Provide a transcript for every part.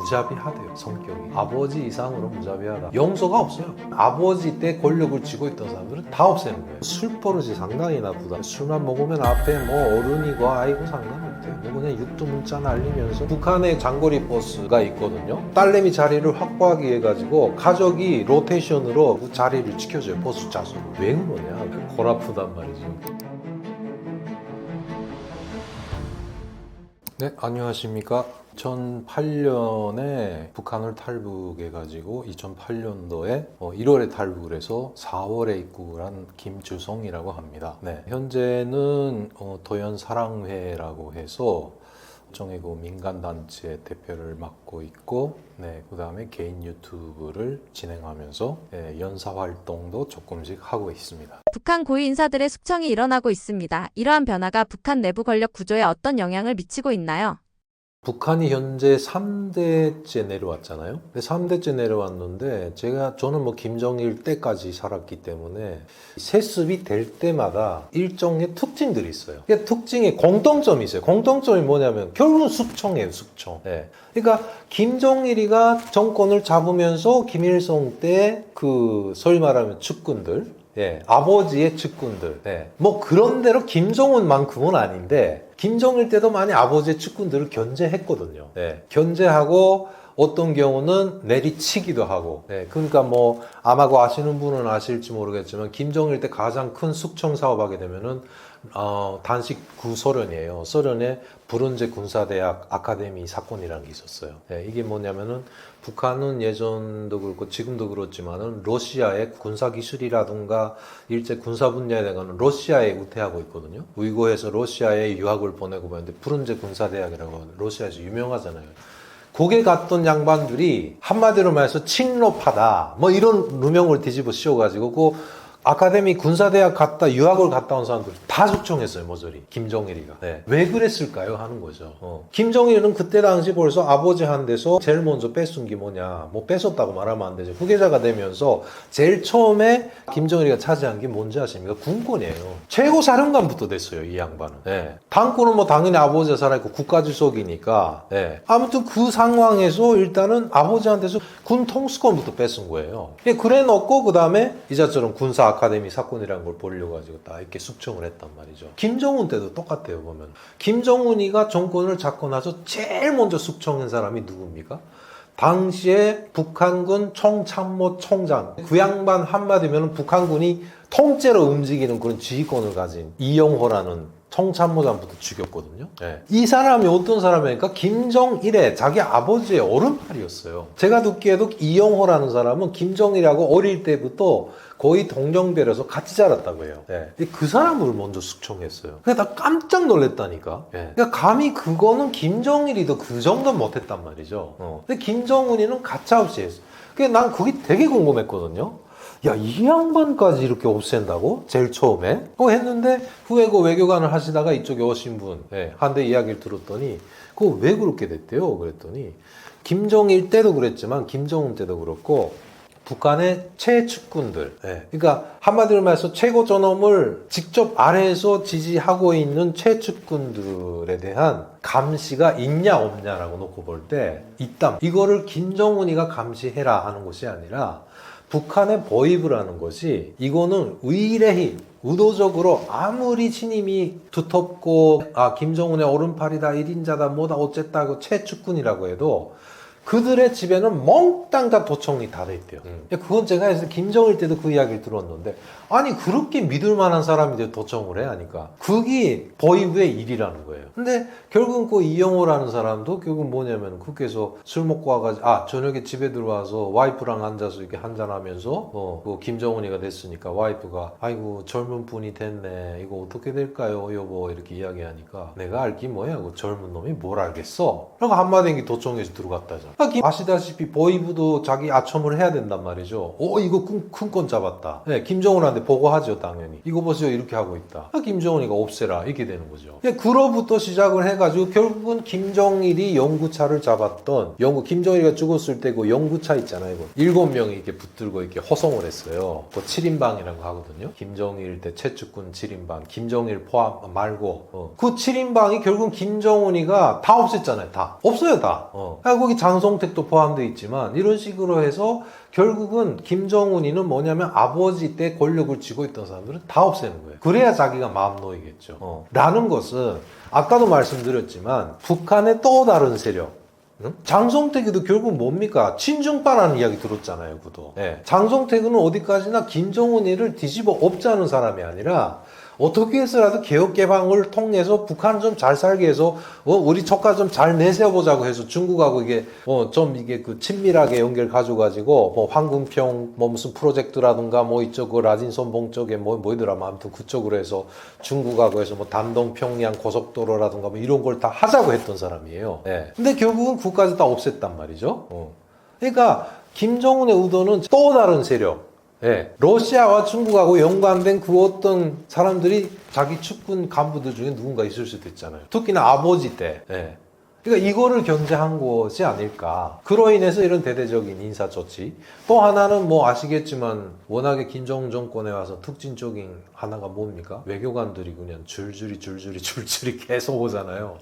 무자비하대요. 성격이 아버지 이상으로 무자비하다. 용서가 없어요. 아버지 때 권력을 쥐고 있던 사람들은 다 없애는 거예요. 술 버릇이 상당히 나쁘다. 술만 먹으면 앞에 뭐 어른이고 아이고 상관없대요. 뭐 그냥 육두문자 날리면서 북한에 장거리 버스가 있거든요. 딸내미 자리를 확보하기 위해 가지고 가족이 로테이션으로 그 자리를 지켜줘요. 버스 좌석으로. 왜 그러냐? 골 아프단 말이죠. 네, 안녕하십니까. 2008년에 북한을 탈북해가지고 2008년도에 1월에 탈북을 해서 4월에 입국을 한 김주성이라고 합니다. 네, 현재는 도연사랑회라고 해서 정의고 민간단체 대표를 맡고 있고, 네, 그 다음에 개인 유튜브를 진행하면서 연사활동도 조금씩 하고 있습니다. 북한 고위 인사들의 숙청이 일어나고 있습니다. 이러한 변화가 북한 내부 권력 구조에 어떤 영향을 미치고 있나요? 북한이 현재 3대째 내려왔잖아요. 3대째 내려왔는데 저는 뭐 김정일 때까지 살았기 때문에 세습이 될 때마다 일종의 특징들이 있어요. 그 특징에 공통점이 있어요. 공통점이 뭐냐면 결국은 숙청이에요. 숙청. 네. 그러니까 김정일이가 정권을 잡으면서 김일성 때 그 소위 말하면 측근들, 예, 아버지의 측근들, 예, 뭐 그런 대로 김정은만큼은 아닌데 김정일 때도 많이 아버지의 측근들을 견제했거든요. 예, 견제하고 어떤 경우는 내리치기도 하고, 예, 그러니까 뭐 아마 그 아시는 분은 아실지 모르겠지만 김정일 때 가장 큰 숙청 사업하게 되면은 단식 구소련이에요. 소련의 부른제 군사대학 아카데미 사건이라는 게 있었어요. 예, 이게 뭐냐면은 북한은 예전도 그렇고 지금도 그렇지만은 러시아의 군사 기술이라든가 일제 군사 분야에 대한 러시아에 우태하고 있거든요. 우이고에서 러시아에 유학을 보내고 봤는데 부른제 군사대학이라고 러시아에서 유명하잖아요. 거기에 갔던 양반들이 한마디로 말해서 친러파다 뭐 이런 누명을 뒤집어 씌워가지고 그 아카데미 군사대학 유학을 갔다 온 사람들 다 숙청했어요, 모조리. 김정일이가. 네. 왜 그랬을까요? 하는 거죠. 김정일은 그때 당시 벌써 아버지 한 데서 제일 먼저 뺏은 게 뭐냐. 뭐 뺏었다고 말하면 안 되죠. 후계자가 되면서 제일 처음에 김정일이가 차지한 게 뭔지 아십니까? 군권이에요. 최고사령관부터 됐어요, 이 양반은. 네. 당권은 뭐 당연히 아버지가 살아있고 국가주석이니까. 네. 아무튼 그 상황에서 일단은 아버지한테서 군 통수권부터 뺏은 거예요. 그래 놓고 그 다음에 이자처럼 군사 아카데미 사건이라는 걸 보려고 가지고 딱 이렇게 숙청을 했단 말이죠. 김정은 때도 똑같아요, 보면. 김정은이가 정권을 잡고 나서 제일 먼저 숙청한 사람이 누굽니까? 당시에 북한군 총참모총장. 그 양반 한마디면 북한군이 통째로 움직이는 그런 지휘권을 가진 이영호라는 총참모장부터 죽였거든요. 네. 이 사람이 어떤 사람이니까 김정일의 자기 아버지의 오른팔이었어요. 제가 듣기에도 이영호라는 사람은 김정일하고 어릴 때부터 거의 동정별에서 같이 자랐다고 해요. 네. 그 사람을 먼저 숙청했어요. 그래서 나 깜짝 놀랐다니까. 네. 그러니까 감히 그거는 김정일이도 그 정도는 못했단 말이죠. 근데 김정은이는 가차없이 했어. 그래서 난 그게 되게 궁금했거든요. 야, 이 양반까지 이렇게 없앤다고? 제일 처음에? 했는데, 후에 그 외교관을 하시다가 이쪽에 오신 분, 한테 이야기를 들었더니, 그거 왜 그렇게 됐대요? 그랬더니, 김정일 때도 그랬지만, 김정은 때도 그렇고, 북한의 최측근들, 그러니까 한마디로 말해서 최고 존엄을 직접 아래에서 지지하고 있는 최측근들에 대한 감시가 있냐 없냐라고 놓고 볼 때, 있다. 이거를 김정은이가 감시해라 하는 것이 아니라, 북한의 보입을 하는 것이 이거는 의례히 의도적으로 아무리 신임이 두텁고 김정은의 오른팔이다 1인자다 뭐다 어쨌다고 최측근이라고 해도 그들의 집에는 몽땅 다 도청이 다 돼 있대요. 그건 제가 해서 김정일 때도 그 이야기를 들었는데 아니 그렇게 믿을 만한 사람이 도청을 해 하니까 그게 보이부의 일이라는 거예요. 근데 결국은 그 이영호라는 사람도 결국 뭐냐면 국회에서 술 먹고 와가지고 저녁에 집에 들어와서 와이프랑 앉아서 이렇게 한잔하면서 그 김정은이가 됐으니까 와이프가 아이고 젊은 분이 됐네 이거 어떻게 될까요 여보 이렇게 이야기하니까 내가 알기 뭐야 그 젊은 놈이 뭘 알겠어 그러고 한마디 도청에서 들어갔다잖아. 아시다시피 보이부도 자기 아첨을 해야 된단 말이죠. 이거 큰 건 잡았다. 네, 김정은한테 보고하죠 당연히. 이거 보세요 이렇게 하고 있다. 김정은이가 없애라 이렇게 되는 거죠. 그로부터 시작을 해가지고 결국은 김정일이 영구차를 잡았던 김정일이가 죽었을 때 그 영구차 있잖아요. 7명이 이렇게 붙들고 이렇게 호송을 했어요. 그 7인방이라고 하거든요. 김정일 때 최측근 7인방 김정일 포함 말고 그 7인방이 결국은 김정은이가 다 없앴잖아요. 다 없어요 다. 거기 장 장성택도 포함되어 있지만 이런 식으로 해서 결국은 김정은이는 뭐냐면 아버지 때 권력을 쥐고 있던 사람들은 다 없애는 거예요. 그래야 자기가 마음 놓이겠죠. 라는 것은 아까도 말씀드렸지만 북한의 또 다른 세력, 장성택이도 결국 뭡니까? 친중파라는 이야기 들었잖아요, 그도. 장성택은 어디까지나 김정은이를 뒤집어 엎자는 사람이 아니라 어떻게 해서라도 개혁개방을 통해서 북한을 좀 잘 살게 해서 우리 척가 좀 잘 내세워보자고 해서 중국하고 이게 좀 이게 그 친밀하게 연결 가져가지고 뭐 황금평 뭐 무슨 프로젝트라든가 뭐 이쪽 그 라진선봉 쪽에 뭐더라 아무튼 그쪽으로 해서 중국하고 해서 뭐 단동 평양 고속도로라든가 뭐 이런 걸 다 하자고 했던 사람이에요. 근데 결국은 그까지 다 없앴단 말이죠. 그러니까 김정은의 의도는 또 다른 세력. 러시아와 중국하고 연관된 그 어떤 사람들이 자기 측근 간부들 중에 누군가 있을 수도 있잖아요. 특히나 아버지 때. 그러니까 이거를 견제한 것이 아닐까. 그로 인해서 이런 대대적인 인사 조치. 또 하나는 뭐 아시겠지만 워낙에 김정은 정권에 와서 특징적인 하나가 뭡니까? 외교관들이 그냥 줄줄이 계속 오잖아요.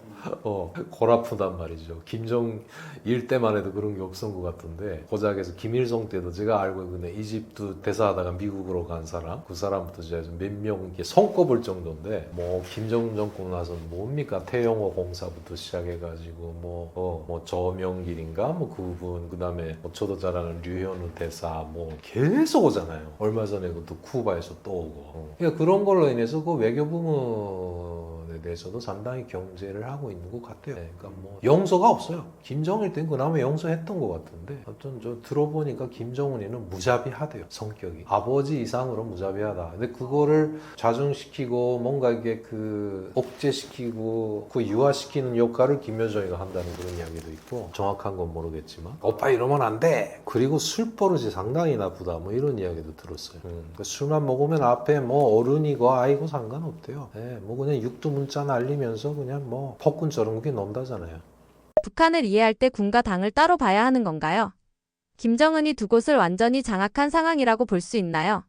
골 아프단 말이죠. 김정일 때만 해도 그런 게 없었던 것 같은데 고작에서 김일성 때도 제가 알고 있는 이집트 대사하다가 미국으로 간 사람 그 사람부터 제가 몇 명 손꼽을 정도인데 뭐 김정은 정권 와서 뭡니까? 태영호 공사부터 시작해가지고 뭐 저명길인가 뭐 그분 그다음에 저도 잘 아는 류현우 대사 뭐 계속 오잖아요. 얼마 전에 그것도 쿠바에서 또 오고. 그러니까 그런 걸로 인해서 그 외교 부문에 대해서도 상당히 경제를 하고 있는 것 같아요. 그러니까 뭐 용서가 없어요. 김정일 때는 그나마 용서했던 것 같은데 어떤 저 들어보니까 김정은이는 무자비하대요. 성격이 아버지 이상으로 무자비하다. 근데 그거를 좌중시키고 뭔가 이게 그 억제시키고 그 유화시키는 역할을 김여정이가 한다는 그런 이야기도 있고 정확한 건 모르겠지만 오빠 이러면 안 돼. 그리고 술버릇이 상당히 나쁘다. 뭐 이런 이야기도 들었어요. 술만 먹으면 앞에 뭐 어른이고 아이고 상관없대요. 뭐 그냥 육두문자 날리면서 그냥 뭐 폭군처럼 그렇게 논다잖아요. 북한을 이해할 때 군과 당을 따로 봐야 하는 건가요? 김정은이 두 곳을 완전히 장악한 상황이라고 볼 수 있나요?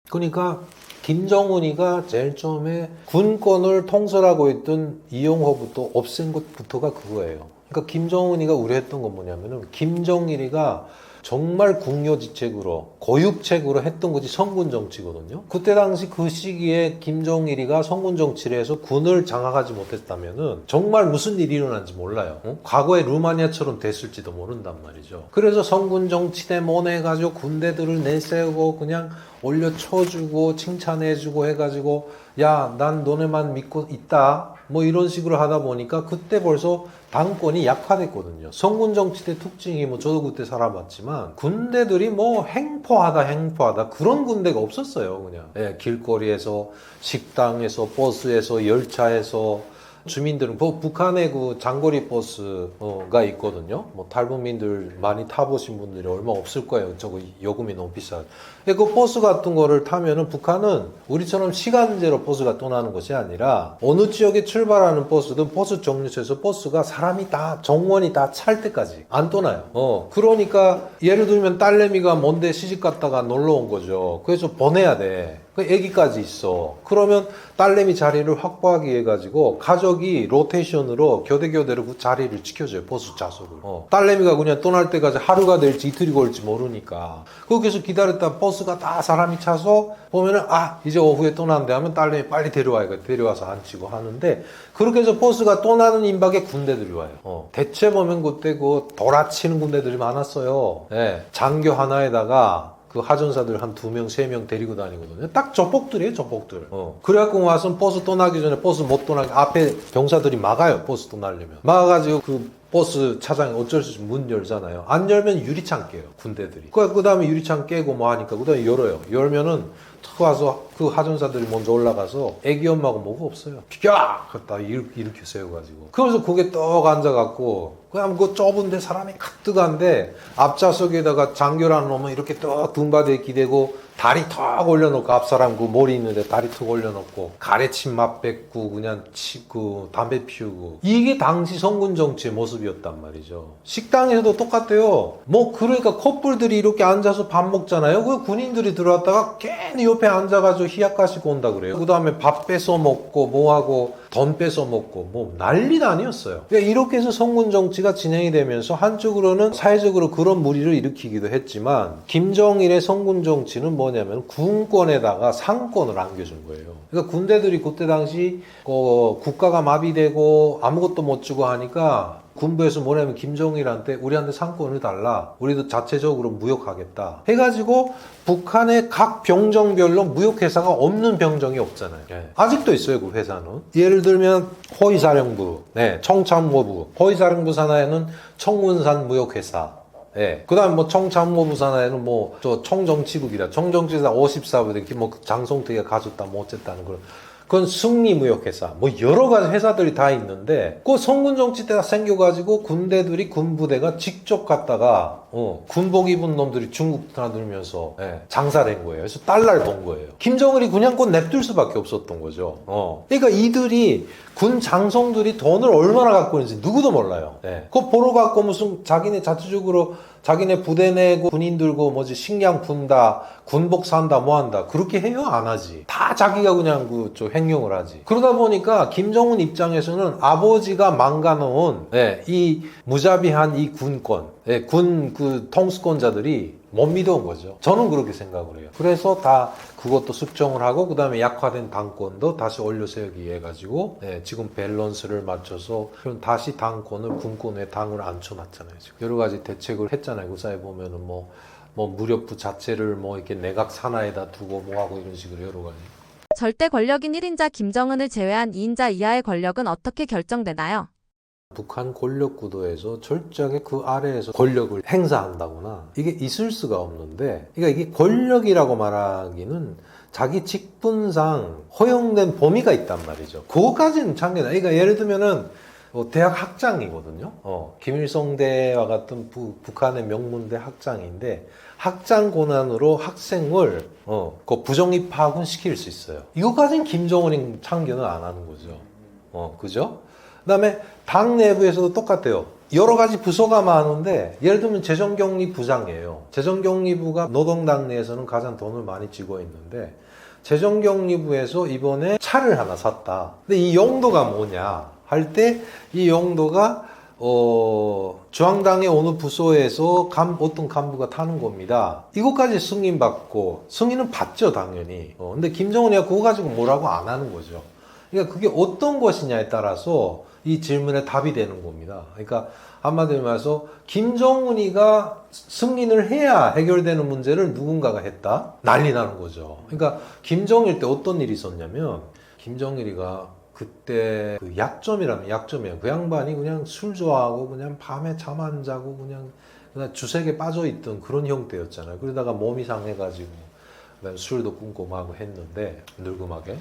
그러니까 김정은이가 제일 처음에 군권을 통솔하고 있던 이용호부터 없앤 것부터가 그거예요. 그러니까 김정은이가 우려했던 건 뭐냐면은 김정일이가 정말 궁여지책으로 고육책으로 했던 것이 성군 정치거든요. 그때 당시 그 시기에 김정일이가 성군 정치를 해서 군을 장악하지 못했다면은 정말 무슨 일이 일어난지 몰라요. 과거에 루마니아처럼 됐을지도 모른단 말이죠. 그래서 성군 정치대 모내가지고 군대들을 내세우고 그냥 올려쳐주고 칭찬해주고 해가지고 야, 난 너네만 믿고 있다. 뭐 이런 식으로 하다 보니까 그때 벌써 당권이 약화됐거든요. 성군 정치대 특징이 뭐 저도 그때 살아봤지만 군대들이 뭐 행포하다 그런 군대가 없었어요. 그냥 길거리에서 식당에서 버스에서 열차에서 주민들은 북한에 그 장거리 버스가 있거든요. 뭐 탈북민들 많이 타보신 분들이 얼마 없을 거예요. 저거 요금이 너무 비싸요. 그 버스 같은 거를 타면은 북한은 우리처럼 시간제로 버스가 떠나는 것이 아니라 어느 지역에 출발하는 버스든 버스 정류소에서 버스가 사람이 다 정원이 다 찰 때까지 안 떠나요. 그러니까 예를 들면 딸내미가 먼데 시집 갔다가 놀러 온 거죠. 그래서 보내야 돼. 그 애기까지 있어. 그러면 딸내미 자리를 확보하기 위해 가지고 가족이 로테이션으로 교대교대로 그 자리를 지켜줘요. 버스 좌석을. 딸내미가 그냥 떠날 때까지 하루가 될지 이틀이 걸릴지 모르니까 거기서 기다렸다 버스가 다 사람이 차서 보면은 이제 오후에 떠난대 하면 딸내미 빨리 데려와서 앉히고 하는데 그렇게 해서 버스가 떠나는 임박에 군대들이 와요. 대체 보면 그때 그 돌아치는 군대들이 많았어요. 장교 하나에다가 그 하전사들 한 2명, 3명 데리고 다니거든요. 딱 조폭들이에요, 조폭들. 그래갖고 와서 버스 떠나기 전에 버스 못 떠나게 앞에 병사들이 막아요, 버스 떠나려면. 막아가지고 그 버스 차장이 어쩔 수 없이 문 열잖아요. 안 열면 유리창 깨요, 군대들이. 그 다음에 유리창 깨고 뭐 하니까 그 다음에 열어요. 열면은 탁 와서 그 하전사들이 먼저 올라가서 애기 엄마가 뭐가 없어요. 비켜! 딱 이렇게 세워가지고. 그래서 거기에 떡 앉아갖고 그냥 그 좁은데 사람이 가득한데 앞좌석에다가 장교라는 놈은 이렇게 떡 등받이에 기대고 다리 턱 올려놓고 앞사람 그 머리 있는데 다리 턱 올려놓고 가래침 맛 뱉고 그냥 치고 담배 피우고 이게 당시 성군 정치의 모습이었단 말이죠. 식당에서도 똑같아요. 뭐 그러니까 커플들이 이렇게 앉아서 밥 먹잖아요. 그 군인들이 들어왔다가 괜히 옆에 앉아가지고 희약가시고 온다 그래요. 그 다음에 밥 뺏어 먹고 뭐하고 돈 뺏어 먹고 뭐 난리도 아니었어요. 그러니까 이렇게 해서 성군 정치가 진행이 되면서 한쪽으로는 사회적으로 그런 무리를 일으키기도 했지만 김정일의 성군 정치는 뭐냐면 군권에다가 상권을 안겨준 거예요. 그러니까 군대들이 그때 당시 국가가 마비되고 아무것도 못 주고 하니까 군부에서 뭐냐면 김정일한테 우리한테 상권을 달라. 우리도 자체적으로 무역하겠다. 해가지고 북한의 각 병정별로 무역회사가 없는 병정이 없잖아요. 아직도 있어요, 그 회사는. 예를 들면 호위사령부, 청참모부, 호위사령부 산하에는 청문산 무역회사. 그 다음 뭐 청참모부 산하에는 뭐 저 청정치국이다. 청정치국이다 54부대 뭐 장성택이가 가졌다 뭐 어쨌다는 그런. 그건 승리무역회사, 뭐 여러 가지 회사들이 다 있는데 그 성군정치 때가 생겨가지고 군대들이 군부대가 직접 갔다가 군복 입은 놈들이 중국 드나들면서 장사를 한 거예요. 그래서 달러를 번 거예요. 김정일이 그냥 곧 냅둘 수밖에 없었던 거죠. 그러니까 이들이 군 장성들이 돈을 얼마나 갖고 있는지 누구도 몰라요. 그거 보러 갖고 무슨 자기네 자체적으로 자기네 부대 내고 군인 들고 뭐지 식량 분다, 군복 산다, 뭐 한다. 그렇게 해요? 안 하지. 다 자기가 그냥 저 행용을 하지. 그러다 보니까 김정은 입장에서는 아버지가 망가놓은 이 무자비한 이 군권, 군 그 통수권자들이 못 믿어온 거죠. 저는 그렇게 생각을 해요. 그래서 다 그것도 숙정을 하고 그 다음에 약화된 당권도 다시 올려 세우기 위해 가지고 지금 밸런스를 맞춰서 그럼 다시 당권을 군권에 당을 앉혀놨잖아요. 지금 여러 가지 대책을 했잖아요. 그 사이에 보면은 뭐 무력부 자체를 뭐 이렇게 내각 산하에다 두고 뭐 하고 이런 식으로 여러 가지. 절대 권력인 1인자 김정은을 제외한 2인자 이하의 권력은 어떻게 결정되나요? 북한 권력 구도에서 철저하게 그 아래에서 권력을 행사한다거나 이게 있을 수가 없는데, 그러니까 이게 권력이라고 말하기는 자기 직분상 허용된 범위가 있단 말이죠. 그거까지는 참견해. 그러니까 예를 들면은 대학 학장이거든요. 김일성대와 같은 북한의 명문대 학장인데 학장 권한으로 학생을 그 부정입학은 시킬 수 있어요. 이거까지는 김정은이 참견을 안 하는 거죠. 그죠? 그 다음에 당 내부에서도 똑같아요. 여러 가지 부서가 많은데 예를 들면 재정경리 부장이에요. 재정경리부가 노동당 내에서는 가장 돈을 많이 쥐고 있는데 재정경리부에서 이번에 차를 하나 샀다. 근데 이 용도가 뭐냐 할 때 이 용도가 중앙당의 어느 부서에서 어떤 간부가 타는 겁니다. 이것까지 승인받고 승인은 받죠 당연히. 근데 김정은이가 그거 가지고 뭐라고 안 하는 거죠. 그러니까 그게 어떤 것이냐에 따라서 이 질문에 답이 되는 겁니다. 그러니까 한마디로 말해서 김정은이가 승인을 해야 해결되는 문제를 누군가가 했다? 난리 나는 거죠. 그러니까 김정일 때 어떤 일이 있었냐면 김정일이가 그때 그 약점이라면 약점이에요. 그 양반이 그냥 술 좋아하고 그냥 밤에 잠 안 자고 그냥 주색에 빠져있던 그런 형태였잖아요. 그러다가 몸이 상해가지고 그다음에 술도 끊고 막 했는데 늙음하게.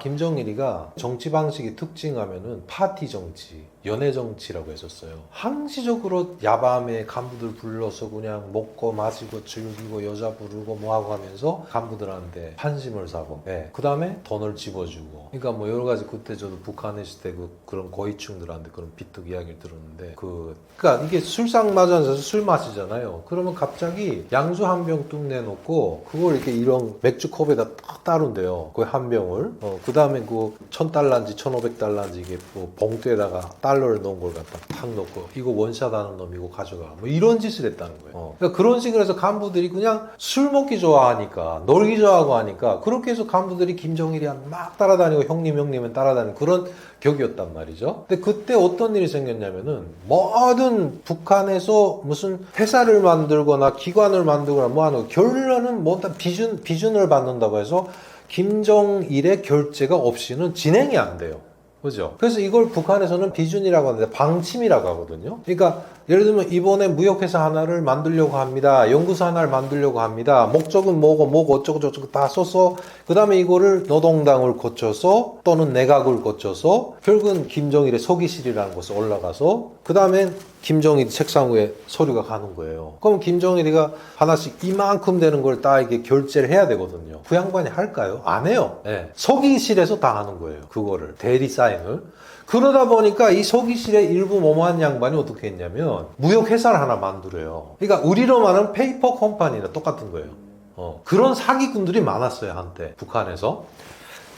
김정일이가 정치 방식이 특징하면은 파티 정치, 연애 정치라고 했었어요. 항시적으로 야밤에 간부들 불러서 그냥 먹고 마시고 즐기고 여자 부르고 뭐하고 하면서 간부들한테 환심을 사고, 그 다음에 돈을 집어주고. 그러니까 뭐 여러 가지 그때 저도 북한에 있을 때 그런 고위층들한테 그런 비특 이야기를 들었는데 그러니까 이게 술상마저에서 술 마시잖아요. 그러면 갑자기 양주 한 병 뚝 내놓고 그걸 이렇게 이런 맥주 컵에다 딱 따른대요. 그 한 병을. 그 다음에 그 1000달러인지 1500달러인지 이게 뭐 봉투에다가 달러를 넣은 걸 갖다 탁 넣고 이거 원샷 하는 놈 이거 가져가 뭐 이런 짓을 했다는 거예요. 그러니까 그런 식으로 해서 간부들이 그냥 술 먹기 좋아하니까 놀기 좋아하고 하니까 그렇게 해서 간부들이 김정일이한테 막 따라다니고 형님은 따라다니는 그런 격이었단 말이죠. 근데 그때 어떤 일이 생겼냐면은 모든 북한에서 무슨 회사를 만들거나 기관을 만들거나 뭐 하는 결론은 뭐다 비준을 받는다고 해서 김정일의 결재가 없이는 진행이 안 돼요. 그죠? 그래서 이걸 북한에서는 비준이라고 하는데 방침이라고 하거든요. 그러니까 예를 들면 이번에 무역회사 하나를 만들려고 합니다. 연구소 하나를 만들려고 합니다. 목적은 뭐고 어쩌고 저쩌고 다 써서 그 다음에 이거를 노동당을 거쳐서 또는 내각을 거쳐서 결국은 김정일의 서기실이라는 곳에 올라가서 그 다음에 김정일 책상 위에 서류가 가는 거예요. 그럼 김정일이가 하나씩 이만큼 되는 걸 다 이게 결제를 해야 되거든요. 그 양반이 할까요? 안 해요. 서기실에서 다 하는 거예요. 그거를 대리 사인을. 그러다 보니까 이 서기실의 일부 모모한 양반이 어떻게 했냐면 무역회사를 하나 만들어요. 그러니까 우리로 말하는 페이퍼 컴퍼니랑 똑같은 거예요. 그런 사기꾼들이 많았어요 한때 북한에서.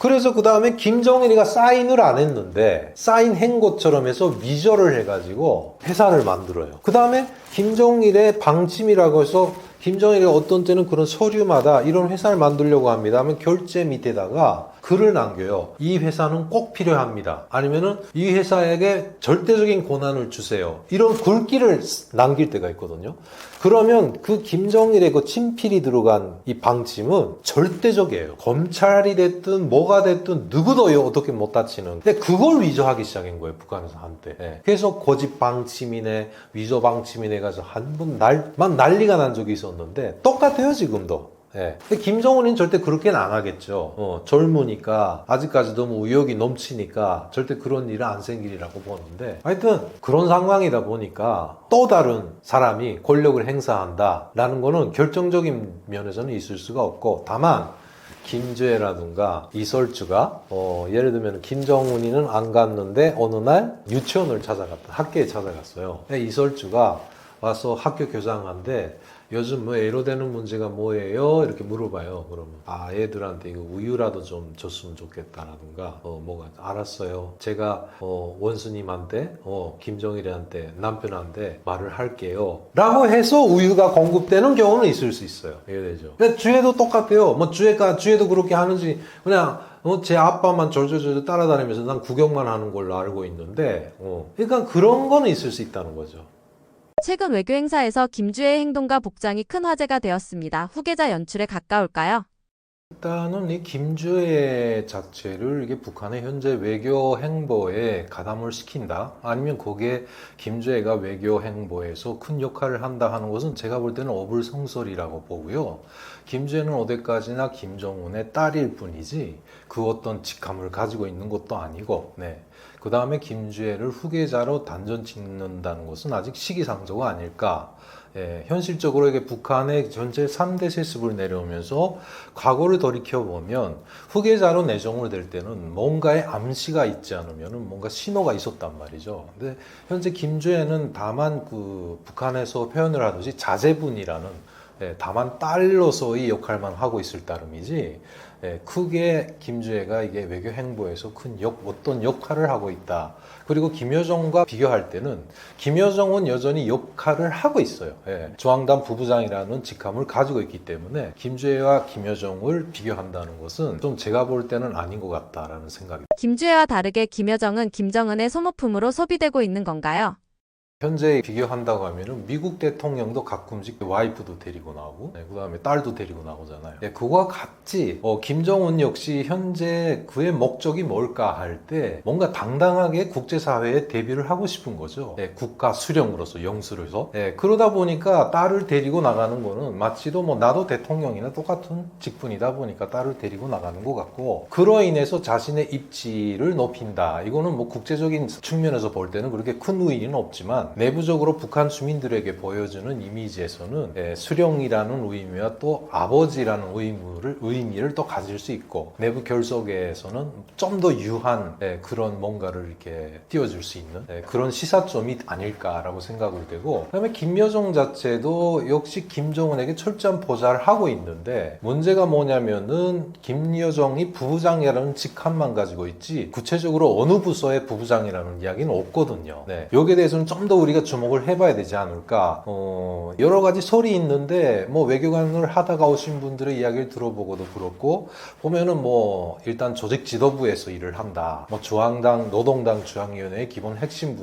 그래서 그 다음에 김정일이가 사인을 안 했는데 사인한 것처럼 해서 위조를 해가지고 회사를 만들어요. 그 다음에 김정일의 방침이라고 해서 김정일이 어떤 때는 그런 서류마다 이런 회사를 만들려고 합니다 하면 결제 밑에다가 글을 남겨요. 이 회사는 꼭 필요합니다. 아니면은 이 회사에게 절대적인 권한을 주세요. 이런 글귀를 남길 때가 있거든요. 그러면 그 김정일의 그 친필이 들어간 이 방침은 절대적이에요. 검찰이 됐든 뭐가 됐든 누구도 어떻게 못 다치는. 근데 그걸 위조하기 시작한 거예요. 북한에서 한때. 예. 그래서 고집 방침이네, 위조 방침이네 가서 한 번 막 난리가 난 적이 있었는데 똑같아요 지금도. 예. 근데 김정은은 절대 그렇게는 안 하겠죠. 젊으니까 아직까지 너무 의욕이 넘치니까 절대 그런 일은 안 생기리라고 보는데 하여튼 그런 상황이다 보니까 또 다른 사람이 권력을 행사한다라는 거는 결정적인 면에서는 있을 수가 없고 다만 김주애라든가 이설주가 예를 들면 김정은이는 안 갔는데 어느 날 유치원을 찾아갔다 학교에 찾아갔어요. 이설주가 와서 학교 교장한테 요즘 뭐 애로되는 문제가 뭐예요? 이렇게 물어봐요. 그러면 애들한테 이거 우유라도 좀 줬으면 좋겠다라든가 뭐가 알았어요. 제가 원수님한테 김정일한테 남편한테 말을 할게요. 라고 해서 우유가 공급되는 경우는 있을 수 있어요. 이해되죠? 근데 주애도 똑같아요. 뭐 주애도 그렇게 하는지 그냥 제 아빠만 졸졸졸 따라다니면서 난 구경만 하는 걸로 알고 있는데 그러니까 그런 거는 있을 수 있다는 거죠. 최근 외교 행사에서 김주애의 행동과 복장이 큰 화제가 되었습니다. 후계자 연출에 가까울까요? 일단은 이 김주애 자체를 이게 북한의 현재 외교 행보에 가담을 시킨다 아니면 거기에 김주애가 외교 행보에서 큰 역할을 한다 하는 것은 제가 볼 때는 어불성설이라고 보고요. 김주애는 어디까지나 김정은의 딸일 뿐이지 그 어떤 직함을 가지고 있는 것도 아니고 그 다음에 김주애를 후계자로 단전 짓는다는 것은 아직 시기상조가 아닐까. 현실적으로 이게 북한의 전체 3대 세습을 내려오면서 과거를 돌이켜보면 후계자로 내정을 될 때는 뭔가의 암시가 있지 않으면 뭔가 신호가 있었단 말이죠. 근데 현재 김주애는 다만 그 북한에서 표현을 하듯이 자제분이라는 다만 딸로서의 역할만 하고 있을 따름이지 크게 김주애가 이게 외교 행보에서 어떤 역할을 하고 있다. 그리고 김여정과 비교할 때는 김여정은 여전히 역할을 하고 있어요. 중앙당 부부장이라는 직함을 가지고 있기 때문에 김주애와 김여정을 비교한다는 것은 좀 제가 볼 때는 아닌 것 같다라는 생각이. 김주애와 다르게 김여정은 김정은의 소모품으로 소비되고 있는 건가요? 현재 비교한다고 하면은 미국 대통령도 가끔씩 와이프도 데리고 나오고 그 다음에 딸도 데리고 나오잖아요. 그거와 같이 김정은 역시 현재 그의 목적이 뭘까 할 때 뭔가 당당하게 국제사회에 데뷔를 하고 싶은 거죠. 국가 수령으로서 영수로서. 그러다 보니까 딸을 데리고 나가는 거는 마치도 뭐 나도 대통령이나 똑같은 직분이다 보니까 딸을 데리고 나가는 것 같고 그로 인해서 자신의 입지를 높인다. 이거는 뭐 국제적인 측면에서 볼 때는 그렇게 큰 의의는 없지만 내부적으로 북한 주민들에게 보여주는 이미지에서는 수령이라는 의미와 또 아버지라는 의미를 또 가질 수 있고 내부 결속에서는 좀 더 유한 그런 뭔가를 이렇게 띄워줄 수 있는 그런 시사점이 아닐까라고 생각을 되고 그다음에 김여정 자체도 역시 김정은에게 철저한 보좌를 하고 있는데 문제가 뭐냐면은 김여정이 부부장이라는 직함만 가지고 있지 구체적으로 어느 부서의 부부장이라는 이야기는 없거든요. 여기에 대해서는 좀 더 우리가 주목을 해봐야 되지 않을까. 여러 가지 설이 있는데 뭐 외교관을 하다가 오신 분들의 이야기를 들어보고도 그렇고 보면은 뭐 일단 조직 지도부에서 일을 한다. 뭐 중앙당 노동당 중앙위원회의 기본 핵심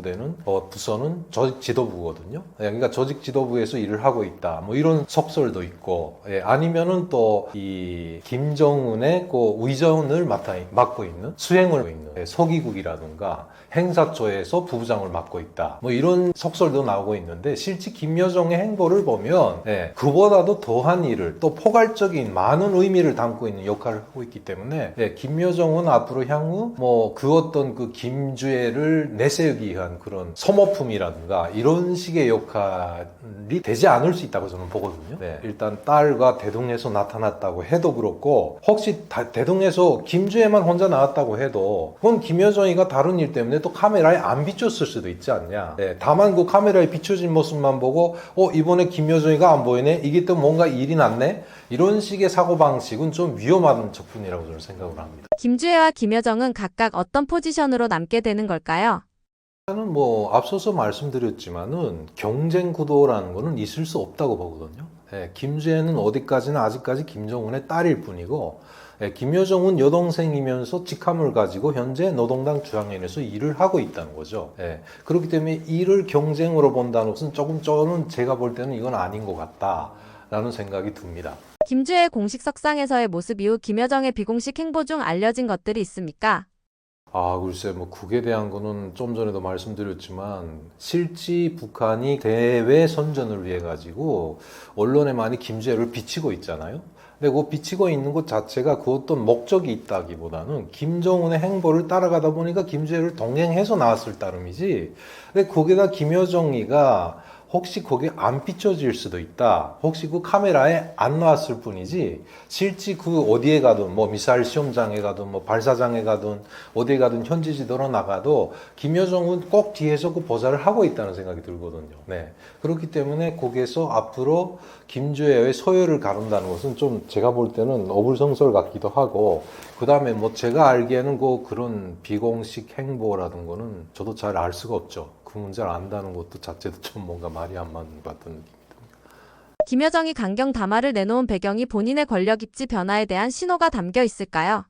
부서는 조직 지도부거든요. 그러니까 조직 지도부에서 일을 하고 있다. 뭐 이런 속설도 있고 아니면은 또 이 김정은의 그 의전을 맡고 있는 수행을 하고 있는 서기국이라든가 행사처에서 부부장을 맡고 있다. 뭐 이런 속설도 나오고 있는데 실제 김여정의 행보를 보면 그보다도 더한 일을 또 포괄적인 많은 의미를 담고 있는 역할을 하고 있기 때문에 김여정은 앞으로 향후 뭐 그 어떤 그 김주애를 내세우기 위한 그런 소모품이라든가 이런 식의 역할이 되지 않을 수 있다고 저는 보거든요. 일단 딸과 대동에서 나타났다고 해도 그렇고 혹시 대동에서 김주애만 혼자 나왔다고 해도 그건 김여정이가 다른 일 때문에 또 카메라에 안 비쳤을 수도 있지 않냐. 다만 다만 그 카메라에 비춰진 모습만 보고 이번에 김여정이가 안 보이네? 이게 또 뭔가 일이 났네? 이런 식의 사고방식은 좀 위험한 접근이라고 저는 생각을 합니다. 김주혜와 김여정은 각각 어떤 포지션으로 남게 되는 걸까요? 저는 뭐 앞서서 말씀드렸지만은 경쟁 구도라는 거는 있을 수 없다고 보거든요. 김주혜는 어디까지나 아직까지 김정은의 딸일 뿐이고, 김여정은 여동생이면서 직함을 가지고 현재 노동당 중앙위원회에서 일을 하고 있다는 거죠. 그렇기 때문에 이를 경쟁으로 본다는 것은 조금 저는 제가 볼 때는 이건 아닌 것 같다라는 생각이 듭니다. 김주혜 공식 석상에서의 모습 이후 김여정의 비공식 행보 중 알려진 것들이 있습니까? 글쎄, 뭐, 국에 대한 거는 좀 전에도 말씀드렸지만, 실제 북한이 대외 선전을 위해 가지고, 언론에 많이 김주혜를 비치고 있잖아요? 근데 그 비치고 있는 것 자체가 그 어떤 목적이 있다기보다는 김정은의 행보를 따라가다 보니까 김주혜를 동행해서 나왔을 따름이지. 근데 거기다 김여정이가 혹시 거기 안 비춰질 수도 있다. 혹시 그 카메라에 안 나왔을 뿐이지, 실제 그 어디에 가든, 뭐 미사일 시험장에 가든, 뭐 발사장에 가든, 어디에 가든 현지 지도로 나가도 김여정은 꼭 뒤에서 그 보좌를 하고 있다는 생각이 들거든요. 그렇기 때문에 거기에서 앞으로 김주혜의 서열을 가른다는 것은 좀 제가 볼 때는 어불성설 같기도 하고, 그 다음에 뭐 제가 알기에는 그런 비공식 행보라든 거는 저도 잘 알 수가 없죠. 그 문제를 안다는 것도 자체도 좀 뭔가 말이 안 맞는 것 같은 느낌이 듭니다. 김여정이 강경 담화를 내놓은 배경이 본인의 권력 입지 변화에 대한 신호가 담겨 있을까요?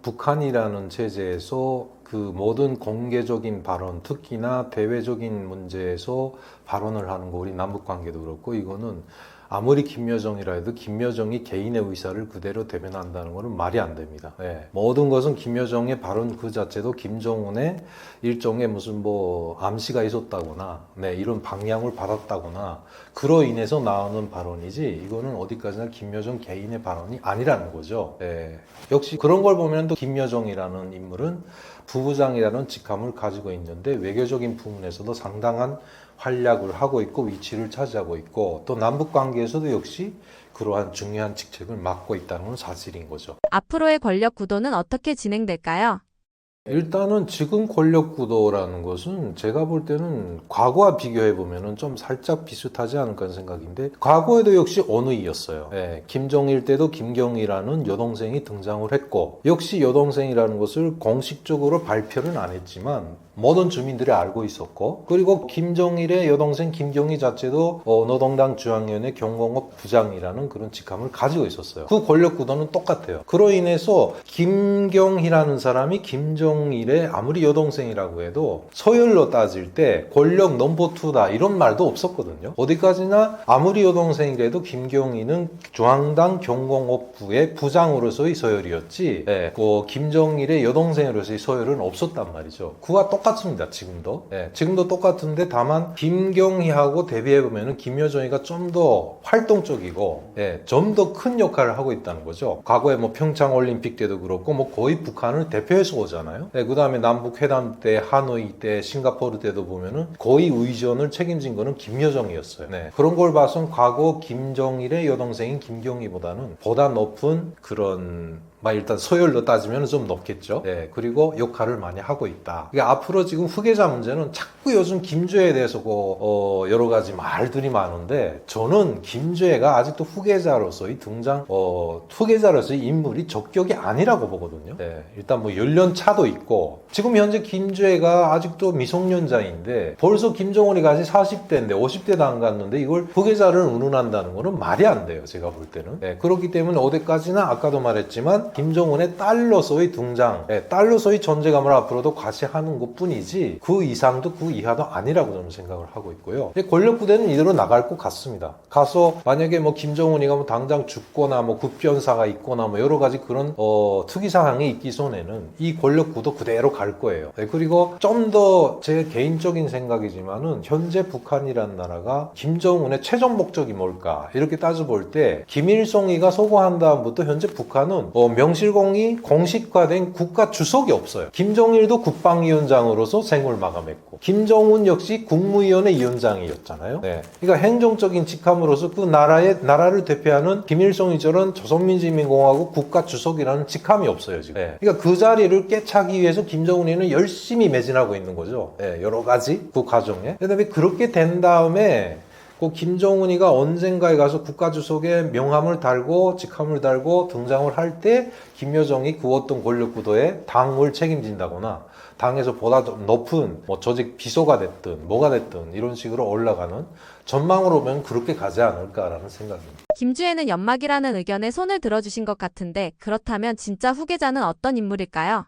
북한이라는 체제에서 그 모든 공개적인 발언, 특히나 대외적인 문제에서 발언을 하는 거, 우리 남북 관계도 그렇고, 이거는 아무리 김여정이라 해도 김여정이 개인의 의사를 그대로 대변한다는 것은 말이 안 됩니다. 모든 것은 김여정의 발언 그 자체도 김정은의 일종의 무슨 뭐 암시가 있었다거나, 이런 방향을 받았다거나, 그로 인해서 나오는 발언이지, 이거는 어디까지나 김여정 개인의 발언이 아니라는 거죠. 역시 그런 걸 보면 또 김여정이라는 인물은 부부장이라는 직함을 가지고 있는데 외교적인 부분에서도 상당한 활약을 하고 있고 위치를 차지하고 있고, 또 남북 관계에서도 역시 그러한 중요한 직책을 맡고 있다는 건 사실인 거죠. 앞으로의 권력 구도는 어떻게 진행될까요? 일단은 지금 권력 구도라는 것은 제가 볼 때는 과거와 비교해 보면은 좀 살짝 비슷하지 않을까 하는 생각인데, 과거에도 역시 언의였어요. 김정일 때도 김경희라는 여동생이 등장을 했고, 역시 여동생이라는 것을 공식적으로 발표는 안 했지만 모든 주민들이 알고 있었고, 그리고 김정일의 여동생 김경희 자체도 노동당 중앙위원회 경공업 부장이라는 그런 직함을 가지고 있었어요. 그 권력 구도는 똑같아요. 그로 인해서 김경희라는 사람이 김정일의 아무리 여동생이라고 해도 서열로 따질 때 권력 넘버 2다 이런 말도 없었거든요. 어디까지나 아무리 여동생이라도 김경희는 중앙당 경공업부의 부장으로서의 서열이었지, 김정일의 여동생으로서의 서열은 없었단 말이죠. 그와 똑같습니다. 지금도 똑같은데, 다만 김경희하고 대비해보면 김여정이가 좀 더 활동적이고 좀 더 큰 역할을 하고 있다는 거죠. 과거에 뭐 평창올림픽 때도 그렇고 뭐 거의 북한을 대표해서 오잖아요. 그 다음에 남북회담 때, 하노이 때, 싱가포르 때도 보면은 거의 의전을 책임진 거는 김여정이었어요. 그런 걸 봐선 과거 김정일의 여동생인 김경희보다는 보다 높은 그런, 일단 서열로 따지면 좀 높겠죠. 그리고 역할을 많이 하고 있다. 그러니까 앞으로 지금 후계자 문제는 자꾸 요즘 김주혜에 대해서 여러 가지 말들이 많은데, 저는 김주혜가 아직도 후계자로서의 후계자로서의 인물이 적격이 아니라고 보거든요. 일단 뭐 연령 차도 있고, 지금 현재 김주혜가 아직도 미성년자인데 벌써 김정은이 같이 40대인데 50대도 안 갔는데 이걸 후계자를 운운한다는 거는 말이 안 돼요. 제가 볼 때는. 그렇기 때문에 어디까지나 아까도 말했지만 김정은의 딸로서의 등장, 딸로서의 존재감을 앞으로도 과시하는 것 뿐이지 그 이상도 그 이하도 아니라고 저는 생각을 하고 있고요. 권력부대는 이대로 나갈 것 같습니다. 가서 만약에 뭐 김정은이가 뭐 당장 죽거나 뭐 급변사가 있거나 뭐 여러 가지 그런 특이사항이 있기 전에는 이 권력구도 그대로 갈 거예요. 그리고 좀 더 제 개인적인 생각이지만은 현재 북한이라는 나라가 김정은의 최종 목적이 뭘까 이렇게 따져볼 때, 김일성이가 서거한 다음부터 현재 북한은 명실공히 공식화된 국가 주석이 없어요. 김정일도 국방위원장으로서 생을 마감했고, 김정은 역시 국무위원회 위원장이었잖아요. 그러니까 행정적인 직함을 함으로써 그 나라를 대표하는 김일성이 저런 조선민주주의인민공화국 국가주석이라는 직함이 없어요, 지금. 그러니까 그 자리를 깨차기 위해서 김정은이는 열심히 매진하고 있는 거죠. 여러 가지 그 과정에. 그다음에 그렇게 된 다음에 그 김정은이가 언젠가에 가서 국가주석에 명함을 달고 직함을 달고 등장을 할 때 김여정이 그 어떤 권력 구도에 당을 책임진다거나 당에서 보다 좀 높은 뭐 조직 비서가 됐든 뭐가 됐든 이런 식으로 올라가는 전망으로 보면 그렇게 가지 않을까라는 생각입니다. 김주애는 연막이라는 의견에 손을 들어주신 것 같은데 그렇다면 진짜 후계자는 어떤 인물일까요?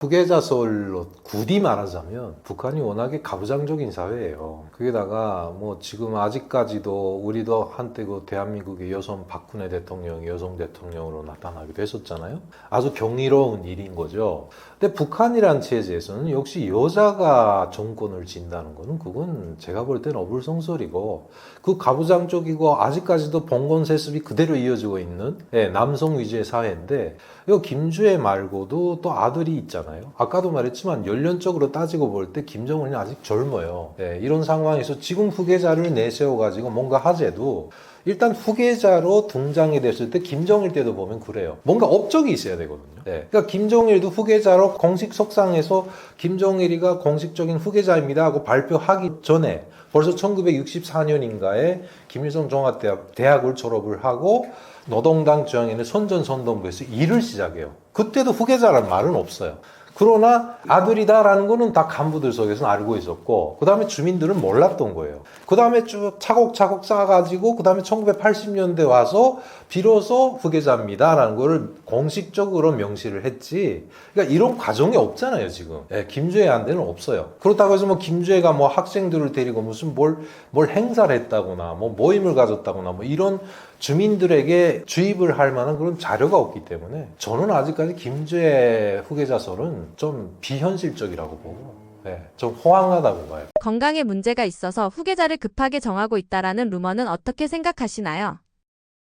후계자설로 굳이 말하자면 북한이 워낙에 가부장적인 사회예요. 거기다가 뭐 지금 아직까지도 우리도 한때 그 대한민국의 여성 박근혜 대통령이 여성 대통령으로 나타나기도 했었잖아요. 아주 경이로운 일인 거죠. 근데 북한이란 체제에서는 역시 여자가 정권을 진다는 거는 그건 제가 볼 때는 어불성설이고 그 가부장적이고 아직까지도 봉건 세습이 그대로 이어지고 있는 남성 위주의 사회인데 이 김주애 말고도 또 아들이 있잖아요. 아까도 말했지만 연령적으로 따지고 볼 때 김정은이 아직 젊어요. 이런 상황에서 지금 후계자를 내세워가지고 뭔가 하재도 일단 후계자로 등장이 됐을 때 김정일 때도 보면 그래요. 뭔가 업적이 있어야 되거든요. 그러니까 김정일도 후계자로 공식 석상에서 김정일이가 공식적인 후계자입니다 하고 발표하기 전에 벌써 1964년인가에 김일성 종합대학을 졸업을 하고 노동당 중앙에는 선전선동부에서 일을 시작해요. 그때도 후계자라는 말은 없어요. 그러나 아들이다라는 거는 다 간부들 속에서는 알고 있었고 그 다음에 주민들은 몰랐던 거예요. 그 다음에 쭉 차곡차곡 쌓아가지고 그 다음에 1980년대 와서 비로소 후계자입니다라는 거를 공식적으로 명시를 했지. 그러니까 이런 과정이 없잖아요 지금. 김주애한테는 없어요. 그렇다고 해서 뭐 김주애가 뭐 학생들을 데리고 무슨 뭘 행사를 했다거나 뭐 모임을 가졌다거나 뭐 이런 주민들에게 주입을 할 만한 그런 자료가 없기 때문에 저는 아직까지 김주애 후계자설은 좀 비현실적이라고 보고 좀 호황하다고 봐요. 건강에 문제가 있어서 후계자를 급하게 정하고 있다라는 루머는 어떻게 생각하시나요?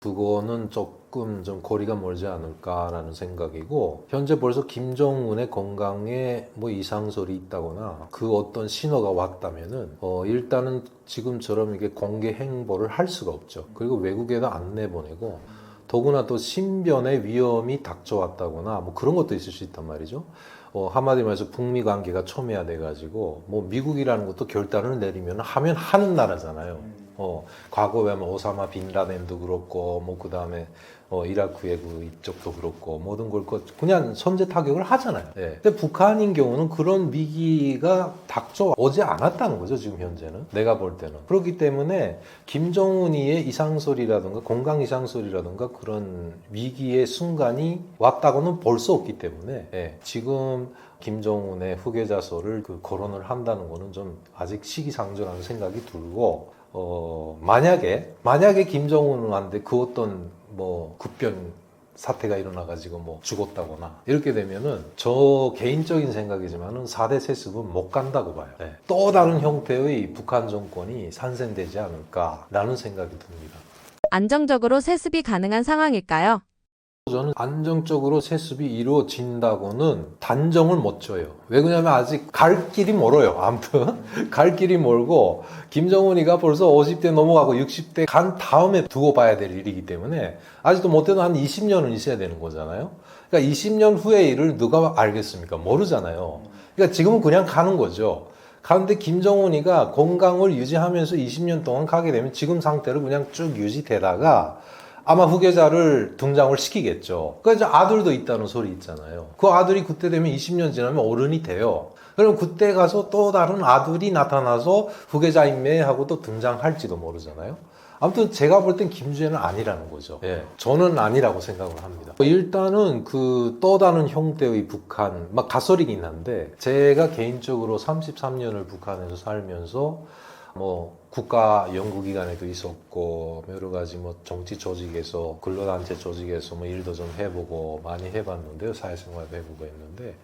그거는 조금 좀 거리가 멀지 않을까라는 생각이고 현재 벌써 김정은의 건강에 뭐 이상설이 있다거나 그 어떤 신호가 왔다면은 일단은 지금처럼 이게 공개 행보를 할 수가 없죠. 그리고 외국에도 안 내보내고 더구나 또 신변의 위험이 닥쳐왔다거나 뭐 그런 것도 있을 수 있단 말이죠. 한마디 말해서 북미 관계가 첨예화돼 가지고 뭐 미국이라는 것도 결단을 내리면 하면 하는 나라잖아요. 과거에 뭐 오사마 빈라덴도 그렇고 뭐 그다음에 이라크의 그 이쪽도 그렇고 모든 걸 그냥 선제 타격을 하잖아요. 근데 북한인 경우는 그런 위기가 닥쳐오지 않았다는 거죠, 지금 현재는. 내가 볼 때는. 그렇기 때문에 김정은이의 이상설이라든가 건강 이상설이라든가 그런 위기의 순간이 왔다고는 볼 수 없기 때문에 지금 김정은의 후계자설을 거론을 한다는 거는 좀 아직 시기상조라는 생각이 들고 만약에 김정은한테 그 어떤 뭐 급변 사태가 일어나가지고 뭐 죽었다거나 이렇게 되면은 저 개인적인 생각이지만은 4대 세습은 못 간다고 봐요. 또 다른 형태의 북한 정권이 산생되지 않을까라는 생각이 듭니다. 안정적으로 세습이 가능한 상황일까요? 저는 안정적으로 세습이 이루어진다고는 단정을 못 줘요. 왜 그러냐면 아직 갈 길이 멀어요. 아무튼 갈 길이 멀고 김정은이가 벌써 50대 넘어가고 60대 간 다음에 두고 봐야 될 일이기 때문에 아직도 못해도 한 20년은 있어야 되는 거잖아요. 그러니까 20년 후의 일을 누가 알겠습니까? 모르잖아요. 그러니까 지금은 그냥 가는 거죠. 가는데 김정은이가 건강을 유지하면서 20년 동안 가게 되면 지금 상태로 그냥 쭉 유지되다가 아마 후계자를 등장을 시키겠죠. 그러니까 이제 아들도 있다는 소리 있잖아요. 그 아들이 그때 되면 20년 지나면 어른이 돼요. 그럼 그때 가서 또 다른 아들이 나타나서 후계자임매 하고 또 등장할지도 모르잖아요. 아무튼 제가 볼 땐 김주애는 아니라는 거죠. 저는 아니라고 생각을 합니다. 일단은 그 또 다른 형태의 북한, 막 가설이긴 한데 제가 개인적으로 33년을 북한에서 살면서 뭐 국가 연구기관에도 있었고 여러 가지 뭐 정치 조직에서 근로단체 조직에서 뭐 일도 좀 해보고 많이 해봤는데요. 사회생활도 해보고 했는데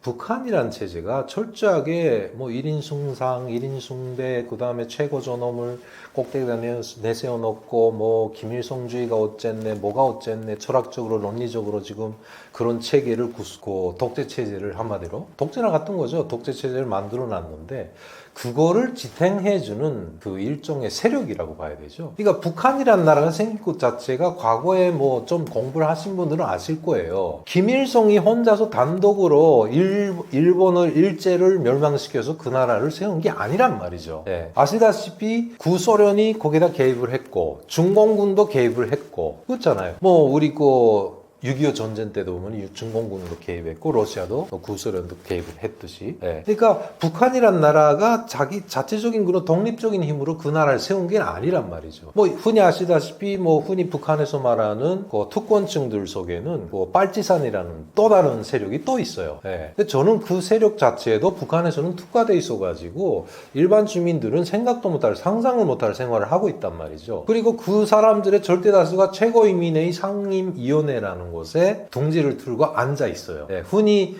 북한이란 체제가 철저하게 뭐 1인 숭상, 1인 숭배, 그 다음에 최고 존엄을 꼭대기에다 내세워 놓고 뭐 김일성주의가 어쨌네, 뭐가 어쨌네, 철학적으로 논리적으로 지금 그런 체계를 굳고 독재 체제를 한마디로 독재나 같은 거죠. 독재 체제를 만들어 놨는데 그거를 지탱해주는 그 일종의 세력이라고 봐야 되죠. 그러니까 북한이라는 나라가 생긴 것 자체가 과거에 뭐 좀 공부를 하신 분들은 아실 거예요. 김일성이 혼자서 단독으로 일본을 일제를 멸망시켜서 그 나라를 세운 게 아니란 말이죠. 예. 아시다시피 구소련이 거기다 개입을 했고 중공군도 개입을 했고 그렇잖아요. 뭐 우리 6.25 전쟁 때도 보면 중공군도 개입했고 러시아도 구소련도 개입을 했듯이 그러니까 북한이란 나라가 자기 자체적인 그런 독립적인 힘으로 그 나라를 세운 게 아니란 말이죠. 뭐 흔히 아시다시피 뭐 흔히 북한에서 말하는 그 특권층들 속에는 빨치산이라는 또 다른 세력이 또 있어요. 근데 저는 그 세력 자체도 북한에서는 특화돼 있어가지고 일반 주민들은 생각도 못할 상상을 못할 생활을 하고 있단 말이죠. 그리고 그 사람들의 절대 다수가 최고인민회의 상임위원회라는 곳에 둥지를 틀고 앉아 있어요. 흔히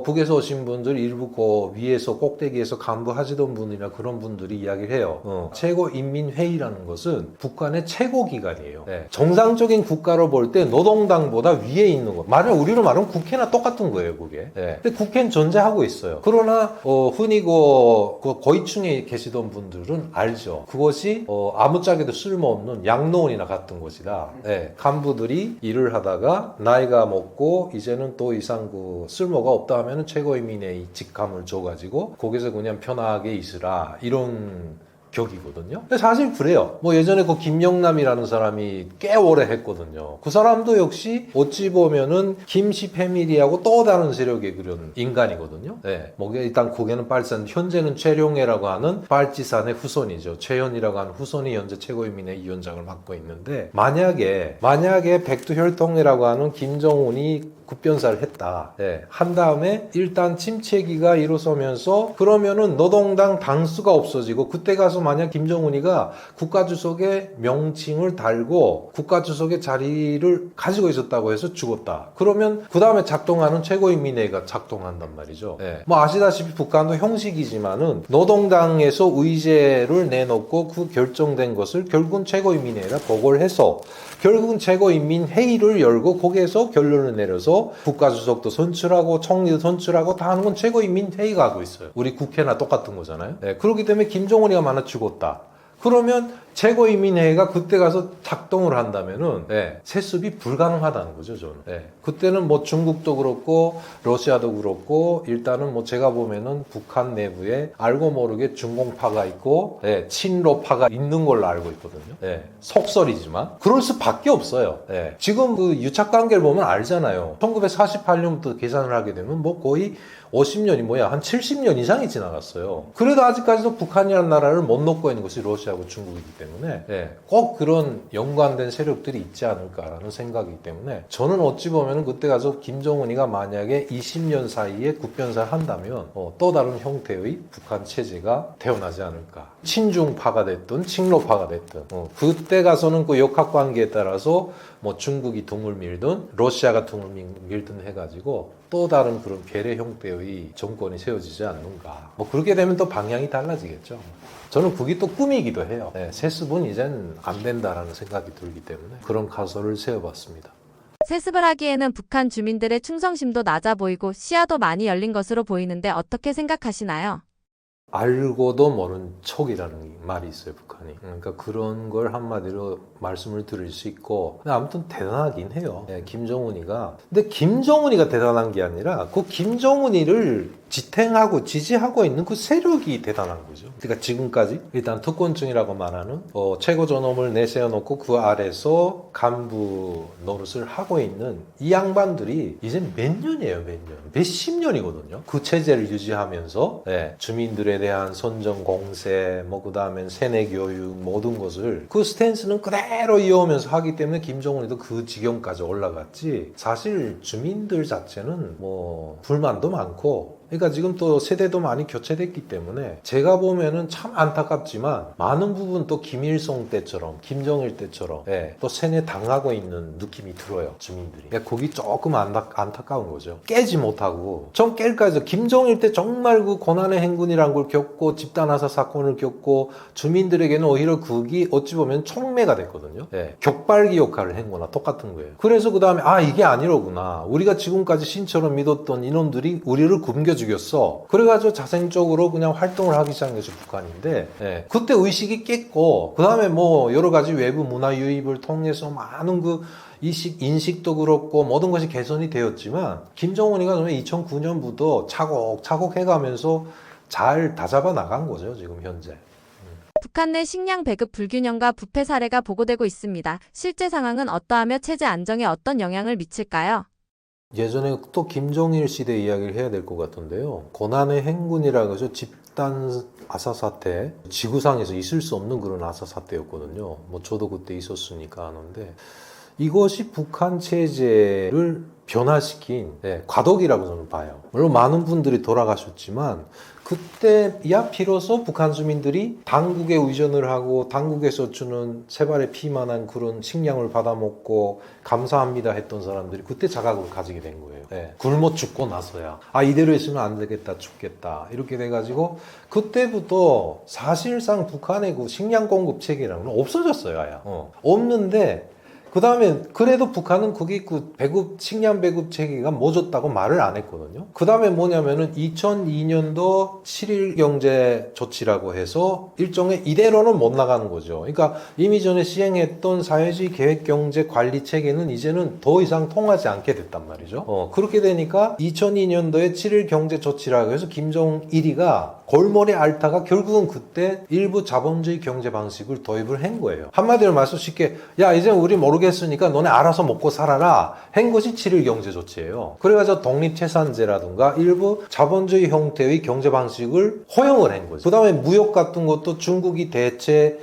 북에서 오신 분들 일부 위에서 꼭대기에서 간부하시던 분이나 그런 분들이 이야기를 해요. 최고인민회의라는 것은 북한의 최고기관이에요. 정상적인 국가로 볼 때 노동당보다 위에 있는 거. 우리로 말하면 국회나 똑같은 거예요, 그게. 근데 국회는 존재하고 있어요. 그러나 흔히 고위층에 계시던 분들은 알죠. 그것이 아무짝에도 쓸모없는 양로원이나 같은 곳이다. 간부들이 일을 하다가 나이가 먹고 이제는 더 이상 쓸모가 없다 하면 최고인민회의 직함을 줘가지고 거기서 그냥 편하게 있으라 이런 격이거든요. 근데 사실 그래요. 뭐 예전에 김영남이라는 사람이 꽤 오래 했거든요. 그 사람도 역시 어찌 보면은 김씨 패밀리하고 또 다른 세력의 그런 인간이거든요. 뭐 일단 거기는 빨치산, 현재는 최룡해라고 하는 빨치산의 후손이죠. 최현이라고 하는 후손이 현재 최고인민회의 위원장을 맡고 있는데 만약에 백두혈통이라고 하는 김정은이 급변사를 했다. 한 다음에 일단 침체기가 일어서면서 그러면은 노동당 당수가 없어지고 그때 가서 만약 김정은이가 국가주석의 명칭을 달고 국가주석의 자리를 가지고 있었다고 해서 죽었다. 그러면 그 다음에 작동하는 최고인민회의가 작동한단 말이죠. 뭐 아시다시피 북한도 형식이지만은 노동당에서 의제를 내놓고 그 결정된 것을 결국은 최고인민회의가 보고를 해서 결국은 최고인민회의를 열고 거기에서 결론을 내려서 국가주석도 선출하고 총리도 선출하고 다 하는 건 최고인민회의가 하고 있어요. 우리 국회나 똑같은 거잖아요. 그렇기 때문에 김정은이가 만약 죽었다. 그러면 최고인민회의가 그때 가서 작동을 한다면은 세습이 불가능하다는 거죠, 저는. 그때는 뭐 중국도 그렇고 러시아도 그렇고 일단은 뭐 제가 보면은 북한 내부에 알고 모르게 중공파가 있고 친로파가 있는 걸로 알고 있거든요. 속설이지만 그럴 수밖에 없어요. 지금 그 유착 관계를 보면 알잖아요. 1948년부터 계산을 하게 되면 뭐 거의 50년이 한 70년 이상이 지나갔어요. 그래도 아직까지도 북한이라는 나라를 못 놓고 있는 것이 러시아하고 중국이기 때문에 꼭 그런 연관된 세력들이 있지 않을까라는 생각이기 때문에 저는 어찌 보면 그때 가서 김정은이가 만약에 20년 사이에 국변사를 한다면 또 다른 형태의 북한 체제가 태어나지 않을까. 친중파가 됐든 친로파가 됐든 그때 가서는 그 역학관계에 따라서 뭐 중국이 등을 밀든 러시아가 등을 밀든 해가지고 또 다른 그런 괴뢰 형태의 정권이 세워지지 않는가. 뭐 그렇게 되면 또 방향이 달라지겠죠. 저는 그게 또 꿈이기도 해요. 세습은 이젠 안 된다라는 생각이 들기 때문에 그런 가설을 세워봤습니다. 세습을 하기에는 북한 주민들의 충성심도 낮아 보이고 시야도 많이 열린 것으로 보이는데 어떻게 생각하시나요? 알고도 모른 척이라는 말이 있어요, 북한이. 그러니까 그런 걸 한마디로 말씀을 드릴 수 있고, 아무튼 대단하긴 해요. 김정은이가. 근데 김정은이가 대단한 게 아니라, 그 김정은이를 지탱하고 지지하고 있는 그 세력이 대단한 거죠. 그러니까 지금까지 일단 특권층이라고 말하는 최고 존엄을 내세워놓고 그 아래서 간부 노릇을 하고 있는 이 양반들이 이제 몇 년이에요, 몇 년. 몇십 년이거든요. 그 체제를 유지하면서 주민들에 대한 선정 공세, 뭐 그 다음엔 세뇌 교육 모든 것을 그 스탠스는 그대로 이어오면서 하기 때문에 김정은이도 그 지경까지 올라갔지. 사실 주민들 자체는 뭐 불만도 많고. 그러니까 지금 또 세대도 많이 교체됐기 때문에 제가 보면은 참 안타깝지만 많은 부분 또 김일성 때처럼 김정일 때처럼 또 세뇌 당하고 있는 느낌이 들어요, 주민들이. 그러니까 거기 조금 안타까운 거죠. 깨지 못하고 좀 깰까 해서 김정일 때 정말 그 고난의 행군이란 걸 겪고 집단화사 사건을 겪고 주민들에게는 오히려 그게 어찌 보면 촉매가 됐거든요. 격발기 역할을 한 거나 똑같은 거예요. 그래서 그 다음에 이게 아니로구나. 우리가 지금까지 신처럼 믿었던 인원들이 우리를 굶겨 죽였어. 그래가지고 자생적으로 그냥 활동을 하기 시작한 것이 북한인데, 예, 그때 의식이 깼고, 그 다음에 뭐 여러 가지 외부 문화 유입을 통해서 많은 그 인식도 그렇고 모든 것이 개선이 되었지만, 김정은이가 2009년부터 차곡차곡 해가면서 잘 다잡아 나간 거죠, 지금 현재. 북한 내 식량 배급 불균형과 부패 사례가 보고되고 있습니다. 실제 상황은 어떠하며 체제 안정에 어떤 영향을 미칠까요? 예전에 또 김정일 시대 이야기를 해야 될 것 같은데요. 고난의 행군이라고 해서 집단 아사 사태, 지구상에서 있을 수 없는 그런 아사 사태였거든요. 뭐 저도 그때 있었으니까 아는데, 이것이 북한 체제를 변화시킨 과도기라고 저는 봐요. 물론 많은 분들이 돌아가셨지만 그때야 비로소 북한 주민들이 당국에 의존을 하고 당국에서 주는 세 발의 피만한 그런 식량을 받아먹고 감사합니다 했던 사람들이 그때 자각을 가지게 된 거예요. 굶어 죽고 나서야 이대로 있으면 안 되겠다, 죽겠다 이렇게 돼가지고 그때부터 사실상 북한의 그 식량 공급 체계라는 건 없어졌어요. 아예. 없는데 그 다음에 그래도 북한은 그게 그 식량 배급 체계가 멎었다고 말을 안 했거든요. 그 다음에 뭐냐면은 2002년도 7.1 경제 조치라고 해서 일종의 이대로는 못 나가는 거죠. 그러니까 이미 전에 시행했던 사회주의 계획 경제 관리 체계는 이제는 더 이상 통하지 않게 됐단 말이죠. 그렇게 되니까 2002년도에 7.1 경제 조치라고 해서 김정일이가 골머리 앓다가 결국은 그때 일부 자본주의 경제 방식을 도입을 한 거예요. 한마디로 말해서 쉽게 야 이제 우리 모르겠으니까 너네 알아서 먹고 살아라 한 것이 7.1 경제 조치예요. 그래가지고 독립채산제라든가 일부 자본주의 형태의 경제 방식을 허용을 한 거죠. 그 다음에 무역 같은 것도 중국이 대체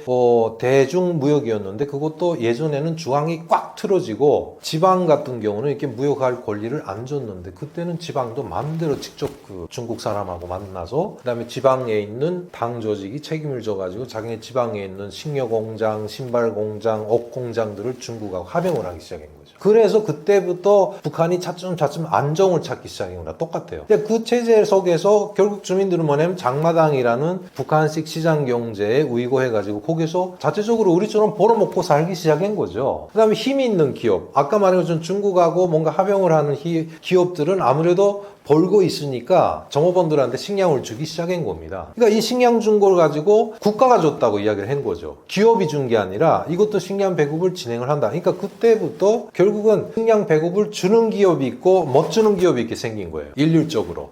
대중무역이었는데 그것도 예전에는 중앙이 꽉 틀어지고 지방 같은 경우는 이렇게 무역할 권리를 안 줬는데 그때는 지방도 마음대로 직접 그 중국 사람하고 만나서 그 다음에 지방에 있는 당 조직이 책임을 져가지고 자기네 지방에 있는 식료 공장, 신발 공장, 옷 공장들을 중국하고 합병을 하기 시작한 거죠. 그래서 그때부터 북한이 차츰차츰 안정을 찾기 시작한 거랑 똑같아요. 근데 그 체제 속에서 결국 주민들은 뭐냐면 장마당이라는 북한식 시장 경제에 의거해가지고 거기서 자체적으로 우리처럼 벌어먹고 살기 시작한 거죠. 그 다음에 힘이 있는 기업, 아까 말한 것처럼 중국하고 뭔가 합병을 하는 기업들은 아무래도 벌고 있으니까 정호원들한테 식량을 주기 시작한 겁니다. 그러니까 이 식량 준 걸 가지고 국가가 줬다고 이야기를 한 거죠. 기업이 준 게 아니라 이것도 식량 배급을 진행을 한다. 그러니까 그때부터 결국은 식량 배급을 주는 기업이 있고 못 주는 기업이 이렇게 생긴 거예요. 일률적으로.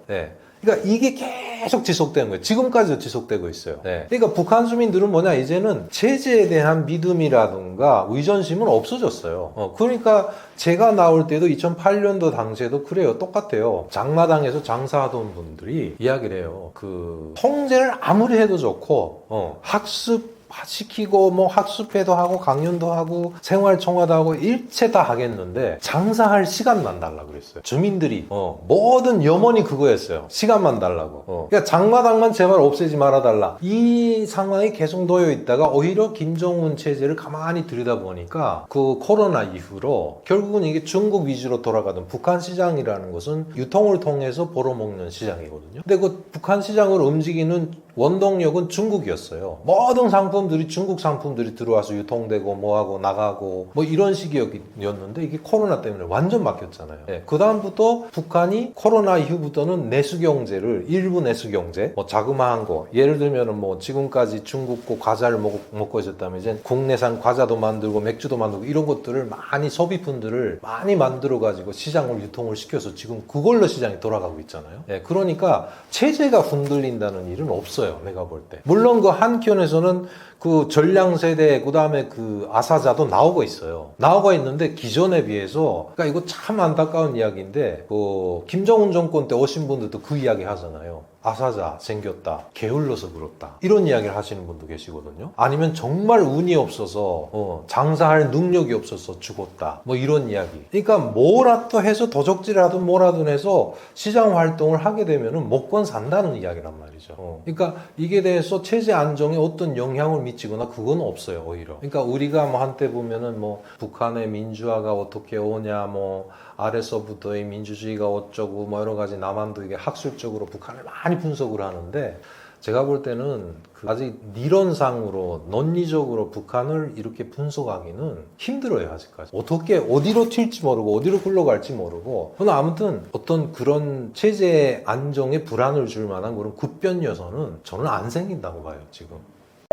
그러니까 이게 계속 지속되는 거예요. 지금까지도 지속되고 있어요. 그러니까 북한 주민들은 뭐냐 이제는 체제에 대한 믿음이라든가 의존심은 없어졌어요. 그러니까 제가 나올 때도 2008년도 당시에도 그래요. 똑같아요. 장마당에서 장사하던 분들이 이야기를 해요. 그 통제를 아무리 해도 좋고 학습 시키고 뭐 학습회도 하고 강연도 하고 생활총화도 하고 일체 다 하겠는데 장사할 시간만 달라고 그랬어요. 주민들이 모든 염원이 그거였어요. 시간만 달라고. 그러니까 장마당만 제발 없애지 말아달라. 이 상황이 계속 놓여 있다가 오히려 김정은 체제를 가만히 들여다보니까 그 코로나 이후로 결국은 이게 중국 위주로 돌아가던 북한 시장이라는 것은 유통을 통해서 벌어먹는 시장이거든요. 근데 그 북한 시장을 움직이는 원동력은 중국이었어요. 모든 상품들이 중국 상품들이 들어와서 유통되고 뭐하고 나가고 뭐 이런 식이었는데 이게 코로나 때문에 완전 막혔잖아요. 그 다음부터 북한이 코로나 이후부터는 내수경제를 일부 내수경제 뭐 자그마한 거 예를 들면은 뭐 지금까지 중국 거 과자를 먹고 있었다면 이제 국내산 과자도 만들고 맥주도 만들고 이런 것들을 많이 소비품들을 많이 만들어 가지고 시장을 유통을 시켜서 지금 그걸로 시장이 돌아가고 있잖아요. 그러니까 체제가 흔들린다는 일은 없어요. 내가 볼 때. 물론 그 한켠에서는 그 전량세대 그다음에 그 아사자도 나오고 있어요. 나오고 있는데 기존에 비해서 그러니까 이거 참 안타까운 이야기인데 그 김정은 정권 때 오신 분들도 그 이야기 하잖아요. 아사자 생겼다. 게을러서 그렇다. 이런 이야기를 하시는 분도 계시거든요. 아니면 정말 운이 없어서 장사할 능력이 없어서 죽었다. 뭐 이런 이야기. 그러니까 뭐라도 해서 도적질이라도 뭐라도 해서 시장 활동을 하게 되면은 먹고 산다는 이야기란 말이죠. 그러니까 이게 대해서 체제 안정에 어떤 영향을 미치거나 그건 없어요. 오히려. 그러니까 우리가 뭐 한때 보면은 뭐 북한의 민주화가 어떻게 오냐 뭐 아래서부터의 민주주의가 어쩌고 뭐 여러 가지 남한도 이게 학술적으로 북한을 많이 분석을 하는데 제가 볼 때는 아직理論상으로 논리적으로 북한을 이렇게 분석하기는 힘들어요, 아직까지. 어떻게 어디로 튈지 모르고 어디로 굴러갈지 모르고. 저는 아무튼 어떤 그런 체제 안정에 불안을 줄 만한 그런 급변 요소는 저는 안 생긴다고 봐요, 지금.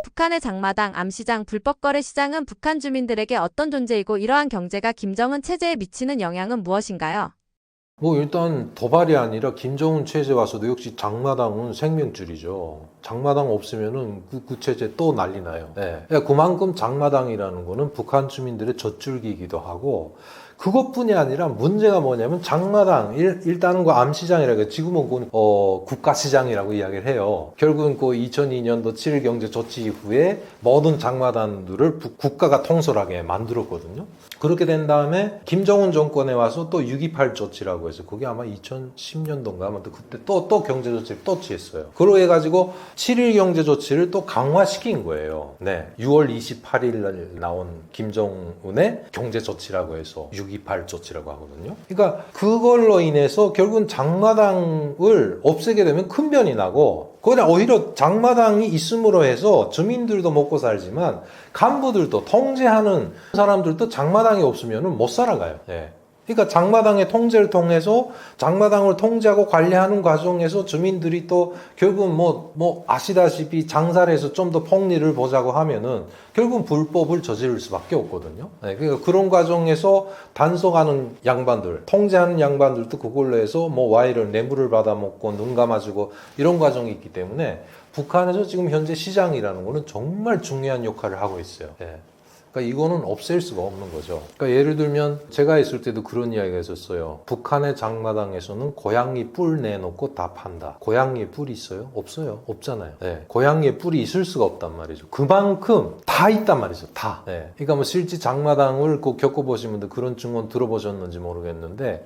북한의 장마당, 암시장, 불법거래 시장은 북한 주민들에게 어떤 존재이고 이러한 경제가 김정은 체제에 미치는 영향은 무엇인가요? 뭐 일단 도발이 아니라 김정은 체제 와서도 역시 장마당은 생명줄이죠. 장마당 없으면은 그 체제 또 난리 나요. 네. 그러니까 그만큼 장마당이라는 거는 북한 주민들의 젖줄기이기도 하고, 그것뿐이 아니라 문제가 뭐냐면 장마당 일단은 그 암시장이라고 지금은 국가시장이라고 이야기를 해요. 결국은 그 2002년도 7일 경제 조치 이후에 모든 장마당들을 국가가 통솔하게 만들었거든요. 그렇게 된 다음에 김정은 정권에 와서 또 6.28 조치라고 해서 그게 아마 2010년도인가 아무튼 그때 또 경제 조치를 또 취했어요. 그러고 해가지고 7일 경제 조치를 또 강화시킨 거예요. 네, 6월 28일 날 나온 김정은의 경제 조치라고 해서 6.28 조치라고 하거든요. 그러니까 그걸로 인해서 결국은 장마당을 없애게 되면 큰 변이 나고, 그냥 오히려 장마당이 있음으로 해서 주민들도 먹고 살지만 간부들도 통제하는 사람들도 장마당이 없으면 못 살아가요. 네. 그러니까 장마당의 통제를 통해서 장마당을 통제하고 관리하는 과정에서 주민들이 또 결국은 뭐 아시다시피 장사를 해서 좀 더 폭리를 보자고 하면은 결국은 불법을 저지를 수밖에 없거든요. 네, 그러니까 그런 과정에서 단속하는 양반들, 통제하는 양반들도 그걸로 해서 뭐 와이를 뇌물을 받아먹고 눈 감아주고 이런 과정이 있기 때문에 북한에서 지금 현재 시장이라는 거는 정말 중요한 역할을 하고 있어요. 네. 그러니까 이거는 없앨 수가 없는 거죠. 그러니까 예를 들면 제가 있을 때도 그런 이야기가 있었어요. 북한의 장마당에서는 고양이 뿔 내놓고 다 판다. 고양이의 뿔이 있어요? 없어요. 없잖아요. 네. 고양이의 뿔이 있을 수가 없단 말이죠. 그만큼 다 있단 말이죠. 다. 네. 그러니까 뭐 실제 장마당을 꼭 겪어보신 분들 그런 증언 들어보셨는지 모르겠는데,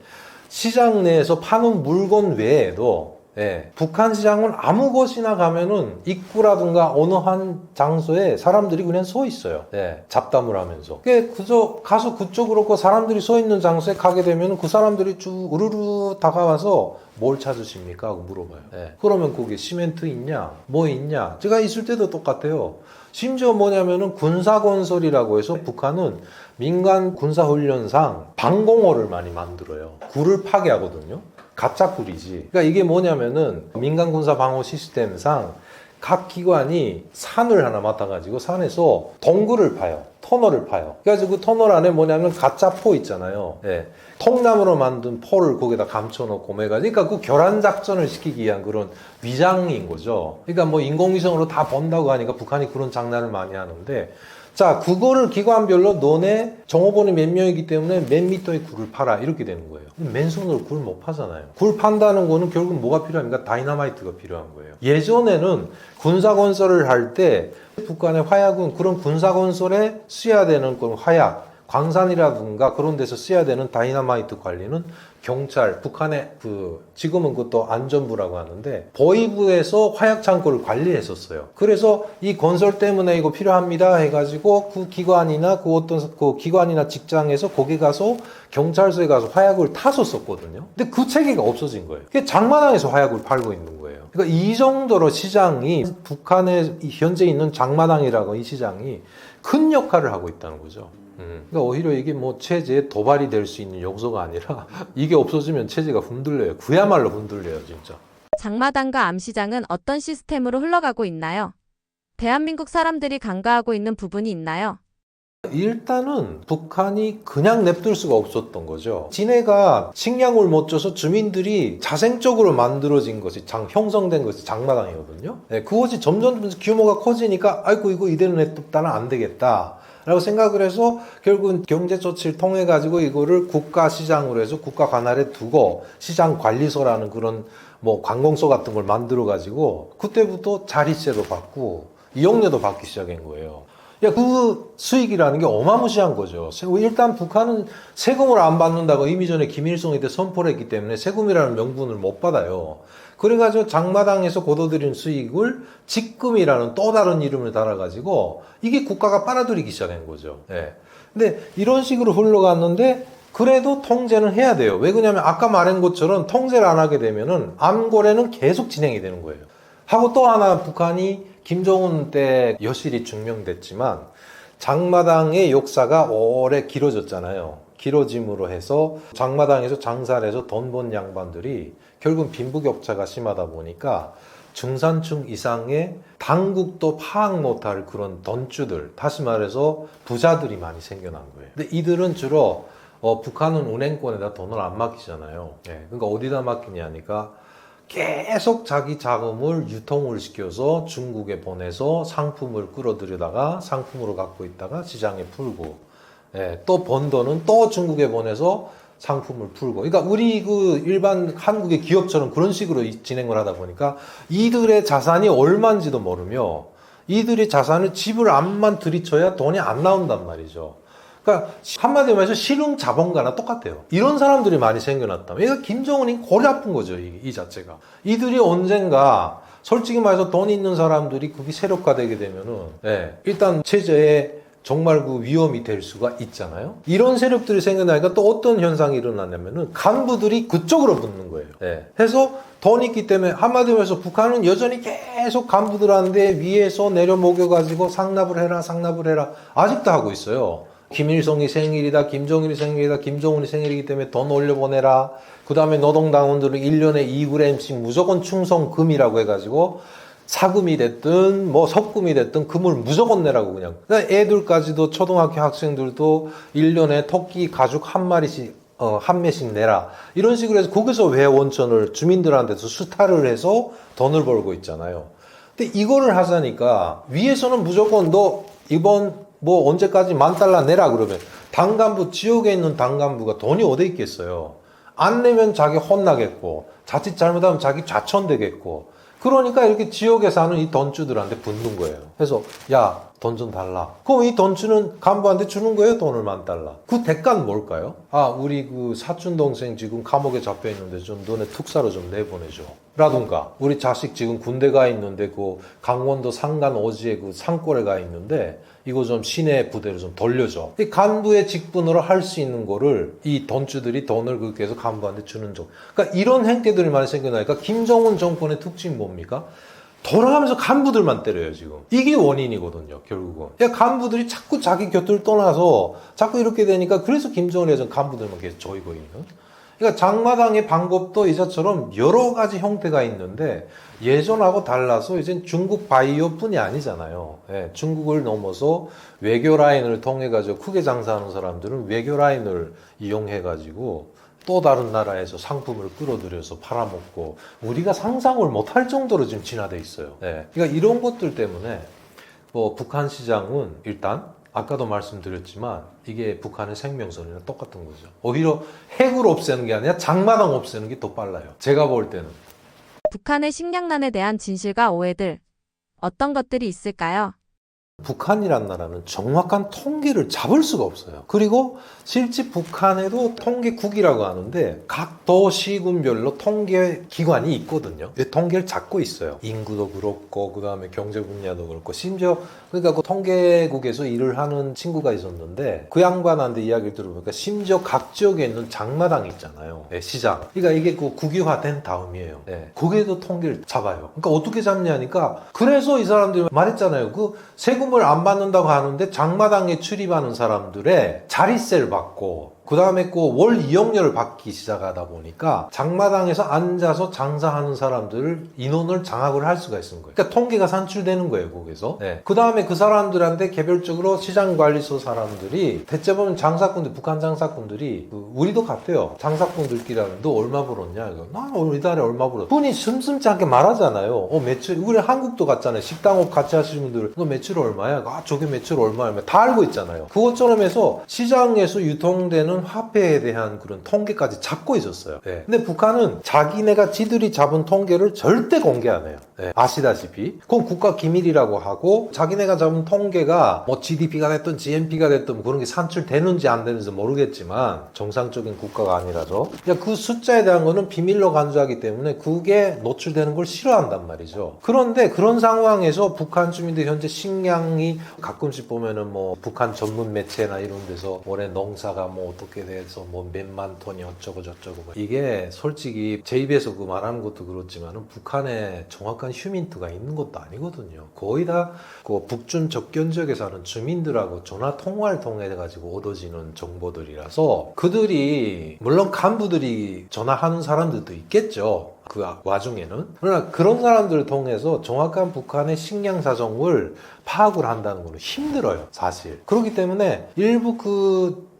시장 내에서 파는 물건 외에도 북한 시장은 아무 곳이나 가면은 입구라든가 어느 한 장소에 사람들이 그냥 서 있어요. 잡담을 하면서. 그저 가서 그쪽으로 그 사람들이 서 있는 장소에 가게 되면 그 사람들이 쭉 우르르 다가와서 뭘 찾으십니까? 하고 물어봐요. 그러면 거기 시멘트 있냐? 뭐 있냐? 제가 있을 때도 똑같아요. 심지어 뭐냐면은 군사건설이라고 해서 북한은 민간 군사훈련상 방공호를 많이 만들어요. 굴을 파괴하거든요. 가짜 굴이지. 그러니까 이게 뭐냐면은 민간 군사 방어 시스템상 각 기관이 산을 하나 맡아가지고 산에서 동굴을 파요. 터널을 파요. 그래가지고 그 터널 안에 뭐냐면 가짜 포 있잖아요. 통나무로 만든 포를 거기다 감춰놓고 해가지고, 그러니까 그 교란 작전을 시키기 위한 그런 위장인 거죠. 그러니까 뭐 인공위성으로 다 본다고 하니까 북한이 그런 장난을 많이 하는데, 자, 그거를 기관별로 너네 정호번이 몇 명이기 때문에 몇 미터의 굴을 파라 이렇게 되는 거예요. 맨손으로 굴 못 파잖아요. 굴 판다는 거는 결국 뭐가 필요합니까? 다이너마이트가 필요한 거예요. 예전에는 군사건설을 할 때 북한의 화약은 그런 군사건설에 써야 되는 그런 화약, 광산이라든가 그런 데서 써야 되는 다이너마이트 관리는 경찰, 북한의 지금은 그것도 안전부라고 하는데 보위부에서 화약 창고를 관리했었어요. 그래서 이 건설 때문에 이거 필요합니다 해가지고 그 기관이나 그 기관이나 직장에서 거기 가서 경찰서에 가서 화약을 타서 썼거든요. 근데 그 체계가 없어진 거예요. 그게 장마당에서 화약을 팔고 있는 거예요. 그러니까 이 정도로 시장이 북한에 현재 있는 장마당이라고 이 시장이 큰 역할을 하고 있다는 거죠. 그러니까 오히려 이게 뭐 체제에 도발이 될 수 있는 요소가 아니라 이게 없어지면 체제가 흔들려요. 그야말로 흔들려요, 진짜. 장마당과 암시장은 어떤 시스템으로 흘러가고 있나요? 대한민국 사람들이 간과하고 있는 부분이 있나요? 일단은 북한이 그냥 냅둘 수가 없었던 거죠. 지네가 식량을 못 줘서 주민들이 자생적으로 만들어진 것이 형성된 것이 장마당이거든요. 그것이 점점 규모가 커지니까 아이고 이거 이대로 냅뒀다는 안 되겠다 라고 생각을 해서 결국은 경제 조치를 통해 가지고 이거를 국가 시장으로 해서 국가 관할에 두고 시장 관리소라는 그런 뭐 관공서 같은 걸 만들어 가지고 그때부터 자릿세도 받고 이용료도 받기 시작한 거예요. 그 수익이라는 게 어마무시한 거죠. 일단 북한은 세금을 안 받는다고 이미 전에 김일성이 때 선포를 했기 때문에 세금이라는 명분을 못 받아요. 그래가지고 장마당에서 거둬들인 수익을 직금이라는 또 다른 이름을 달아가지고 이게 국가가 빨아들이기 시작한 거죠. 근데 이런 식으로 흘러갔는데 그래도 통제는 해야 돼요. 왜 그러냐면 아까 말한 것처럼 통제를 안 하게 되면은 암거래는 계속 진행이 되는 거예요. 하고 또 하나 북한이 김정은 때 여실히 증명됐지만 장마당의 역사가 오래 길어졌잖아요. 길어짐으로 해서 장마당에서 장사를 해서 돈 번 양반들이 결국 빈부격차가 심하다 보니까 중산층 이상의 당국도 파악 못할 그런 돈주들, 다시 말해서 부자들이 많이 생겨난 거예요. 근데 이들은 주로 북한은 은행권에다 돈을 안 맡기잖아요. 그러니까 어디다 맡기냐니까 계속 자기 자금을 유통을 시켜서 중국에 보내서 상품을 끌어들여다가 상품으로 갖고 있다가 시장에 풀고, 또 번 돈은 또 중국에 보내서 상품을 풀고. 그러니까 우리 그 일반 한국의 기업처럼 그런 식으로 진행을 하다 보니까 이들의 자산이 얼마인지도 모르며 이들의 자산을 집을 암만 들이쳐야 돈이 안 나온단 말이죠. 그러니까 한마디로 말해서 실흥 자본가나 똑같아요. 이런 사람들이 많이 생겨났다. 그러니까 김정은이 골이 아픈 거죠, 이 자체가. 이들이 언젠가 솔직히 말해서 돈 있는 사람들이 그게 세력화되게 되면은 일단 체제에 정말 그 위험이 될 수가 있잖아요. 이런 세력들이 생겨나니까 또 어떤 현상이 일어나냐면은 간부들이 그쪽으로 붙는 거예요. 해서 돈이 있기 때문에 한마디로 해서 북한은 여전히 계속 간부들한테 위에서 내려 먹여가지고 상납을 해라 아직도 하고 있어요. 김일성이 생일이다, 김정일이 생일이다, 김정은이 생일이기 때문에 돈 올려보내라. 그 다음에 노동당원들은 1년에 2g씩 무조건 충성금이라고 해가지고 사금이 됐든 뭐 석금이 됐든 금을 무조건 내라고 그냥. 그러니까 애들까지도 초등학교 학생들도 1년에 토끼 가죽 한 마리씩 한 매씩 내라. 이런 식으로 해서 거기서 왜 원천을 주민들한테서 수탈을 해서 돈을 벌고 있잖아요. 근데 이거를 하자니까 위에서는 무조건 너 이번 뭐 언제까지 $10,000 내라 그러면 당간부, 지역에 있는 당간부가 돈이 어디 있겠어요. 안 내면 자기 혼나겠고 자칫 잘못하면 자기 좌천되겠고. 그러니까 이렇게 지역에 사는 이 돈주들한테 붙는 거예요. 그래서 야, 돈 좀 달라. 그럼 이 돈주는 간부한테 주는 거예요, 돈을 $10,000. 그 대가는 뭘까요? 아, 우리 그 사촌 동생 지금 감옥에 잡혀 있는데 좀 너네 특사로 좀 내보내줘. 라든가 우리 자식 지금 군대 가 있는데 그 강원도 상간 오지에 그 산골에 가 있는데 이거 좀 시내 부대로 좀 돌려줘. 이 간부의 직분으로 할 수 있는 거를 이 돈주들이 돈을 그렇게 해서 간부한테 주는 쪽. 그러니까 이런 행태들이 많이 생겨나니까 김정은 정권의 특징이 뭡니까? 돌아가면서 간부들만 때려요, 지금. 이게 원인이거든요, 결국은. 그러니까 간부들이 자꾸 자기 곁을 떠나서 자꾸 이렇게 되니까 그래서 김정은 예전 간부들만 계속 조이고 있는. 그러니까 장마당의 방법도 이자처럼 여러 가지 형태가 있는데 예전하고 달라서 이제 중국 바이오뿐이 아니잖아요. 중국을 넘어서 외교 라인을 통해 가지고 크게 장사하는 사람들은 외교 라인을 이용해 가지고 또 다른 나라에서 상품을 끌어들여서 팔아먹고 우리가 상상을 못할 정도로 지금 진화돼 있어요. 그러니까 이런 것들 때문에 뭐 북한 시장은 일단 아까도 말씀드렸지만 이게 북한의 생명선이랑 똑같은 거죠. 오히려 핵을 없애는 게 아니라 장마당 없애는 게 더 빨라요. 제가 볼 때는. 북한의 식량난에 대한 진실과 오해들, 어떤 것들이 있을까요? 북한이란 나라는 정확한 통계를 잡을 수가 없어요. 그리고 실제 북한에도 통계국이라고 하는데 각 도시군별로 통계 기관이 있거든요. 통계를 잡고 있어요. 인구도 그렇고 그 다음에 경제 분야도 그렇고 심지어 그러니까 그 통계국에서 일을 하는 친구가 있었는데 그 양반한테 이야기를 들어보니까 심지어 각 지역에 있는 장마당 있잖아요. 시장. 그러니까 이게 그 국유화된 다음이에요. 거기에도 통계를 잡아요. 그러니까 어떻게 잡냐니까 그래서 이 사람들이 말했잖아요. 그 세금을 안 받는다고 하는데 장마당에 출입하는 사람들의 자릿세를 받고 그 다음에 그 월 이용료를 받기 시작하다 보니까 장마당에서 앉아서 장사하는 사람들을 인원을 장악을 할 수가 있는 거예요. 그러니까 통계가 산출되는 거예요, 거기서. 그 다음에 그 사람들한테 개별적으로 시장관리소 사람들이 대체 보면 장사꾼들, 북한 장사꾼들이 우리도 같아요. 장사꾼들끼리 하는 너 얼마 벌었냐? 이거 나 이달에 얼마 벌었어. 분이 슴슴치 않게 말하잖아요. 매출 우리 한국도 같잖아요. 식당업 같이 하시는 분들 너 매출 얼마야? 아 저게 매출 얼마야? 다 알고 있잖아요. 그것처럼 해서 시장에서 유통되는 화폐에 대한 그런 통계까지 잡고 있었어요. 근데 북한은 자기네가 지들이 잡은 통계를 절대 공개 안 해요. 아시다시피 그건 국가 기밀이라고 하고 자기네가 잡은 통계가 뭐 GDP가 됐든 GNP가 됐든 그런 게 산출되는지 안 되는지 모르겠지만 정상적인 국가가 아니라서 그 숫자에 대한 거는 비밀로 간주하기 때문에 그게 노출되는 걸 싫어한단 말이죠. 그런데 그런 상황에서 북한 주민들 현재 식량이 가끔씩 보면은 뭐 북한 전문 매체나 이런 데서 올해 농사가 뭐 어떻게 돼서 뭐 몇만 톤이 어쩌고 저쩌고 이게 솔직히 제 입에서 그 말하는 것도 그렇지만은 북한의 정확한 정확한 휴민트가 있는 것도 아니거든요. 거의 다 그 북중 접견 지역에 사는 주민들하고 전화 통화를 통해 가지고 얻어지는 정보들이라서 그들이 물론 간부들이 전화하는 사람들도 있겠죠. 그 와중에는. 그러나 그런 사람들을 통해서 정확한 북한의 식량 사정을 파악을 한다는 것은 힘들어요, 사실. 그렇기 때문에 일부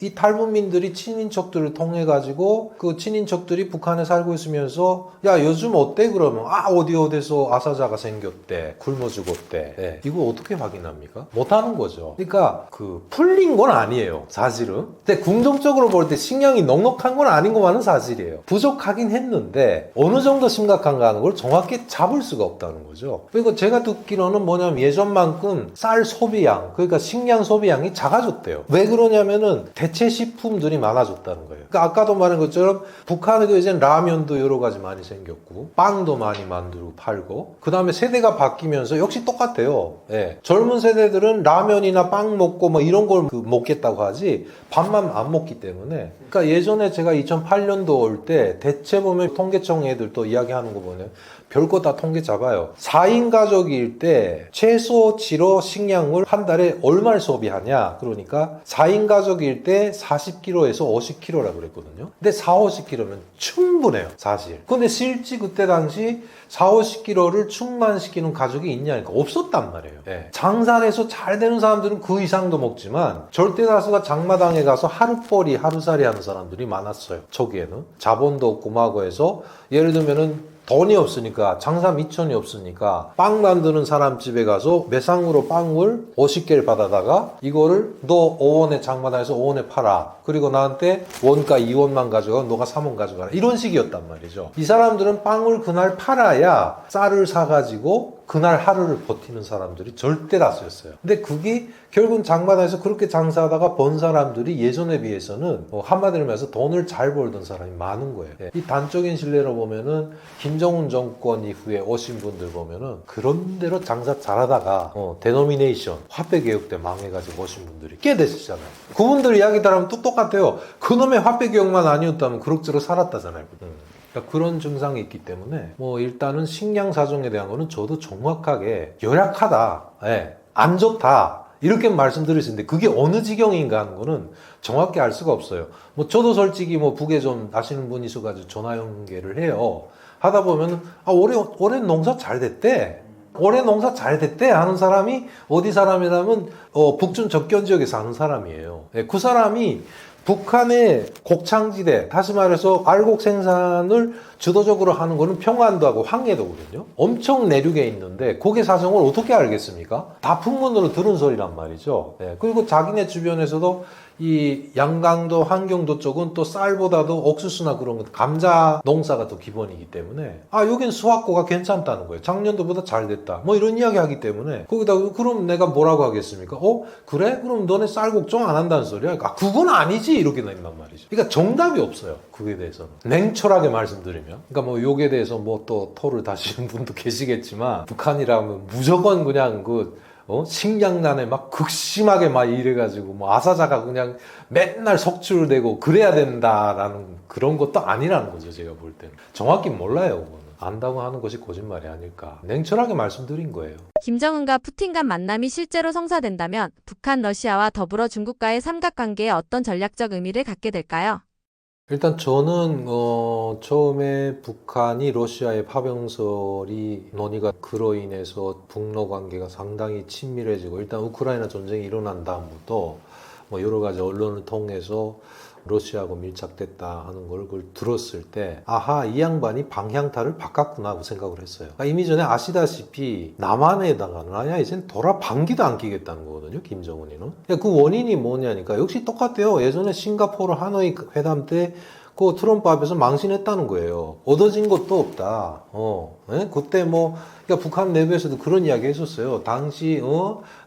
이 탈북민들이 친인척들을 통해 가지고 그 친인척들이 북한에 살고 있으면서 야 요즘 어때 그러면 어디서 아사자가 생겼대, 굶어 죽었대. 네. 이거 어떻게 확인합니까? 못하는 거죠. 그러니까 풀린 건 아니에요, 사실은. 근데 궁정적으로 볼 때 식량이 넉넉한 건 아닌 것만은 사실이에요. 부족하긴 했는데 어느 정도 심각한가 하는 걸 정확히 잡을 수가 없다는 거죠. 그리고 제가 듣기로는 뭐냐면 예전만큼 쌀 소비량, 그러니까 식량 소비량이 작아졌대요. 왜 그러냐면은 대체 식품들이 많아졌다는 거예요. 그러니까 아까도 말한 것처럼 북한에도 이제 라면도 여러 가지 많이 생겼고 빵도 많이 만들고 팔고 그 다음에 세대가 바뀌면서 역시 똑같아요. 예. 젊은 세대들은 라면이나 빵 먹고 뭐 이런 걸 먹겠다고 하지 밥만 안 먹기 때문에 그러니까 예전에 제가 2008년도 올 때 대체 보면 통계청 애들도 이야기하는 거 보면 별거 다 통계 잡아요. 4인 가족일 때 최소 치료 식량을 한 달에 얼마를 소비하냐. 그러니까 4인 가족일 때 40kg에서 50kg라고 그랬거든요. 근데 4, 50kg면 충분해요, 사실. 근데 실제 그때 당시 4, 50kg를 충만시키는 가족이 있냐니까 없었단 말이에요. 예. 장사를 해서 잘 되는 사람들은 그 이상도 먹지만 절대 다수가 장마당에 가서 하루벌이 하루살이 하는 사람들이 많았어요. 초기에는. 자본도 없고 마고 해서 예를 들면은 돈이 없으니까 장사 미천이 없으니까 빵 만드는 사람 집에 가서 매상으로 빵을 50개를 받아다가 이거를 너 5원에 장마당에서 5원에 팔아. 그리고 나한테 원가 2원만 가져가 너가 3원 가져가라. 이런 식이었단 말이죠. 이 사람들은 빵을 그날 팔아야 쌀을 사가지고 그날 하루를 버티는 사람들이 절대 다수였어요. 근데 그게 결국은 장마당에서 그렇게 장사하다가 번 사람들이 예전에 비해서는 한마디로 말해서 돈을 잘 벌던 사람이 많은 거예요. 이 단적인 실례로 보면은 김정은 정권 이후에 오신 분들 보면은 그런 대로 장사 잘하다가 데노미네이션 화폐 개혁 때 망해가지고 오신 분들이 꽤 되시잖아요. 그분들 이야기 따르면 또 똑같아요. 그놈의 화폐 개혁만 아니었다면 그럭저럭 살았다잖아요. 그러니까 그런 증상이 있기 때문에 일단은 식량 사정에 대한 거는 저도 정확하게 열악하다, 안 좋다 이렇게 말씀드릴 수 있는데 그게 어느 지경인가 하는 거는 정확히 알 수가 없어요. 저도 솔직히 북에 좀 아시는 분이 있어가지고 전화 연결을 해요. 하다 보면 올해 농사 잘 됐대. 올해 농사 잘 됐대 하는 사람이 어디 사람이라면 북중 접견 지역에 사는 사람이에요. 그 사람이 북한의 곡창지대, 다시 말해서 알곡 생산을 주도적으로 하는 거는 평안도하고 황해도거든요. 엄청 내륙에 있는데 거기 사정을 어떻게 알겠습니까? 다 풍문으로 들은 소리란 말이죠. 그리고 자기네 주변에서도 이 양강도, 환경도 쪽은 또 쌀보다도 옥수수나 그런 것, 감자 농사가 더 기본이기 때문에 여긴 수확고가 괜찮다는 거예요. 작년도보다 잘 됐다. 이런 이야기 하기 때문에 거기다 그럼 내가 뭐라고 하겠습니까? 그래? 그럼 너네 쌀 걱정 안 한다는 소리야? 그건 아니지 이렇게 된단 말이죠. 그러니까 정답이 없어요. 그에 대해서는. 냉철하게 말씀드리면. 그러니까 요기에 대해서 또 토를 다시는 분도 계시겠지만 북한이라면 무조건 그냥 식량난에 막 극심하게 막 이래가지고 아사자가 그냥 맨날 속출되고 그래야 된다라는 그런 것도 아니라는 거죠. 제가 볼 때는 정확히 몰라요. 그거는. 안다고 하는 것이 거짓말이 아닐까 냉철하게 말씀드린 거예요. 김정은과 푸틴 간 만남이 실제로 성사된다면 북한, 러시아와 더불어 중국과의 삼각관계에 어떤 전략적 의미를 갖게 될까요? 일단 저는 처음에 북한이 러시아의 파병설이 논의가 그로 인해서 북러 관계가 상당히 친밀해지고 일단 우크라이나 전쟁이 일어난 다음부터 여러 가지 언론을 통해서 러시아하고 밀착됐다 하는 걸 그걸 들었을 때 이 양반이 방향타를 바꿨구나 하고 생각을 했어요. 이미 전에 아시다시피 남한에다가 이젠 돌아 방귀도 안 끼겠다는 거거든요. 김정은이는. 그 원인이 뭐냐니까 역시 똑같아요. 예전에 싱가포르 하노이 회담 때 그 트럼프 앞에서 망신했다는 거예요. 얻어진 것도 없다. 그때 그러니까 북한 내부에서도 그런 이야기 했었어요. 당시,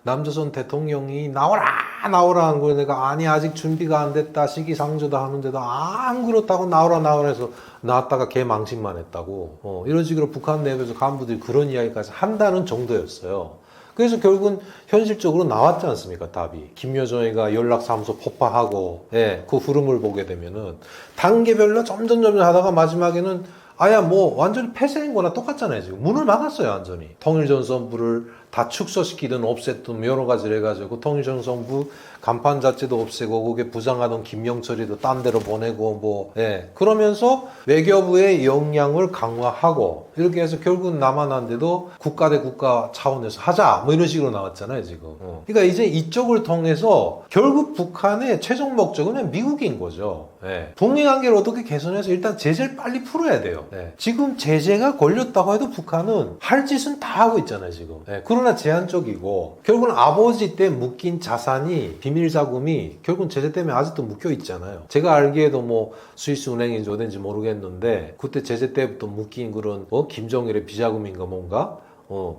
남조선 대통령이 나오라 하는 거 내가 아직 준비가 안 됐다. 시기상조다 하는데도 안 그렇다고 나오라 해서 나왔다가 개 망신만 했다고. 이런 식으로 북한 내부에서 간부들이 그런 이야기까지 한다는 정도였어요. 그래서 결국은 현실적으로 나왔지 않습니까, 답이. 김여정이가 연락사무소 폭파하고, 그 흐름을 보게 되면은, 단계별로 점점 하다가 마지막에는, 아야 뭐 완전히 폐쇄인 거나 똑같잖아요. 지금 문을 막았어요. 완전히. 통일전선부를 다 축소시키든 없앴든 여러 가지를 해가지고 통일전선부 간판 자체도 없애고 거기에 부장하던 김영철이도 딴 데로 보내고 뭐 그러면서 외교부의 역량을 강화하고 이렇게 해서 결국은 남한한데도 국가 대 국가 차원에서 하자 뭐 이런 식으로 나왔잖아요 지금. 그러니까 이제 이쪽을 통해서 결국 북한의 최종 목적은 그냥 미국인 거죠. 북미 관계를 어떻게 개선해서 일단 제재를 빨리 풀어야 돼요. 지금 제재가 걸렸다고 해도 북한은 할 짓은 다 하고 있잖아요 지금. 그러나 제한적이고 결국은 아버지 때 묶인 자산이 비밀 자금이 결국은 제재 때문에 아직도 묶여 있잖아요. 제가 알기에도 뭐 스위스 은행인지 어딘지 모르겠는데 그때 제재 때부터 묶인 그런 김정일의 비자금인가 뭔가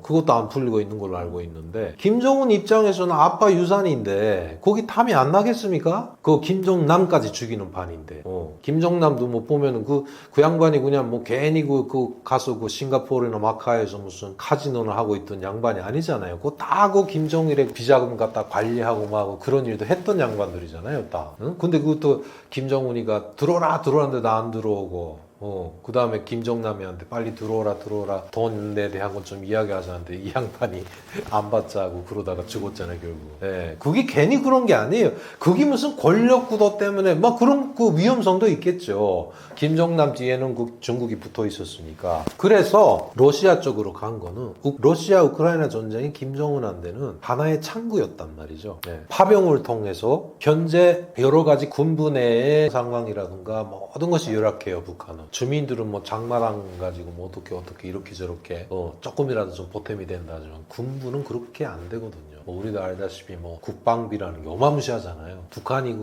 그것도 안 풀리고 있는 걸로 알고 있는데 김정은 입장에서는 아빠 유산인데 거기 탐이 안 나겠습니까? 그 김정남까지 죽이는 판인데 김정남도 뭐 보면은 그 양반이 그냥 뭐 괜히 그 가서 그 싱가포르나 마카오에서 무슨 카지노를 하고 있던 양반이 아니잖아요. 그거 다 그 김정일의 비자금 갖다 관리하고 막 그런 일도 했던 양반들이잖아요 다. 근데 그것도 김정은이가 들어오라 들어오는데 나 안 들어오고 그 다음에 김정남이한테 빨리 들어오라 돈에 대한 건 좀 이야기하자는데 이 양반이 안 받자고 그러다가 죽었잖아요 결국. 그게 괜히 그런 게 아니에요. 그게 무슨 권력 구도 때문에 막 그런 그 위험성도 있겠죠. 김정남 뒤에는 그 중국이 붙어 있었으니까. 그래서 러시아 쪽으로 간 거는 러시아 우크라이나 전쟁이 김정은한테는 하나의 창구였단 말이죠. 파병을 통해서 현재 여러 가지 군부 내의 상황이라든가 모든 것이 열악해요 북한은. 주민들은 뭐 장마당 가지고 뭐 어떻게 이렇게 저렇게 조금이라도 좀 보탬이 된다 하지만 군부는 그렇게 안 되거든요. 우리도 알다시피 뭐 국방비라는 게 어마무시하잖아요. 북한이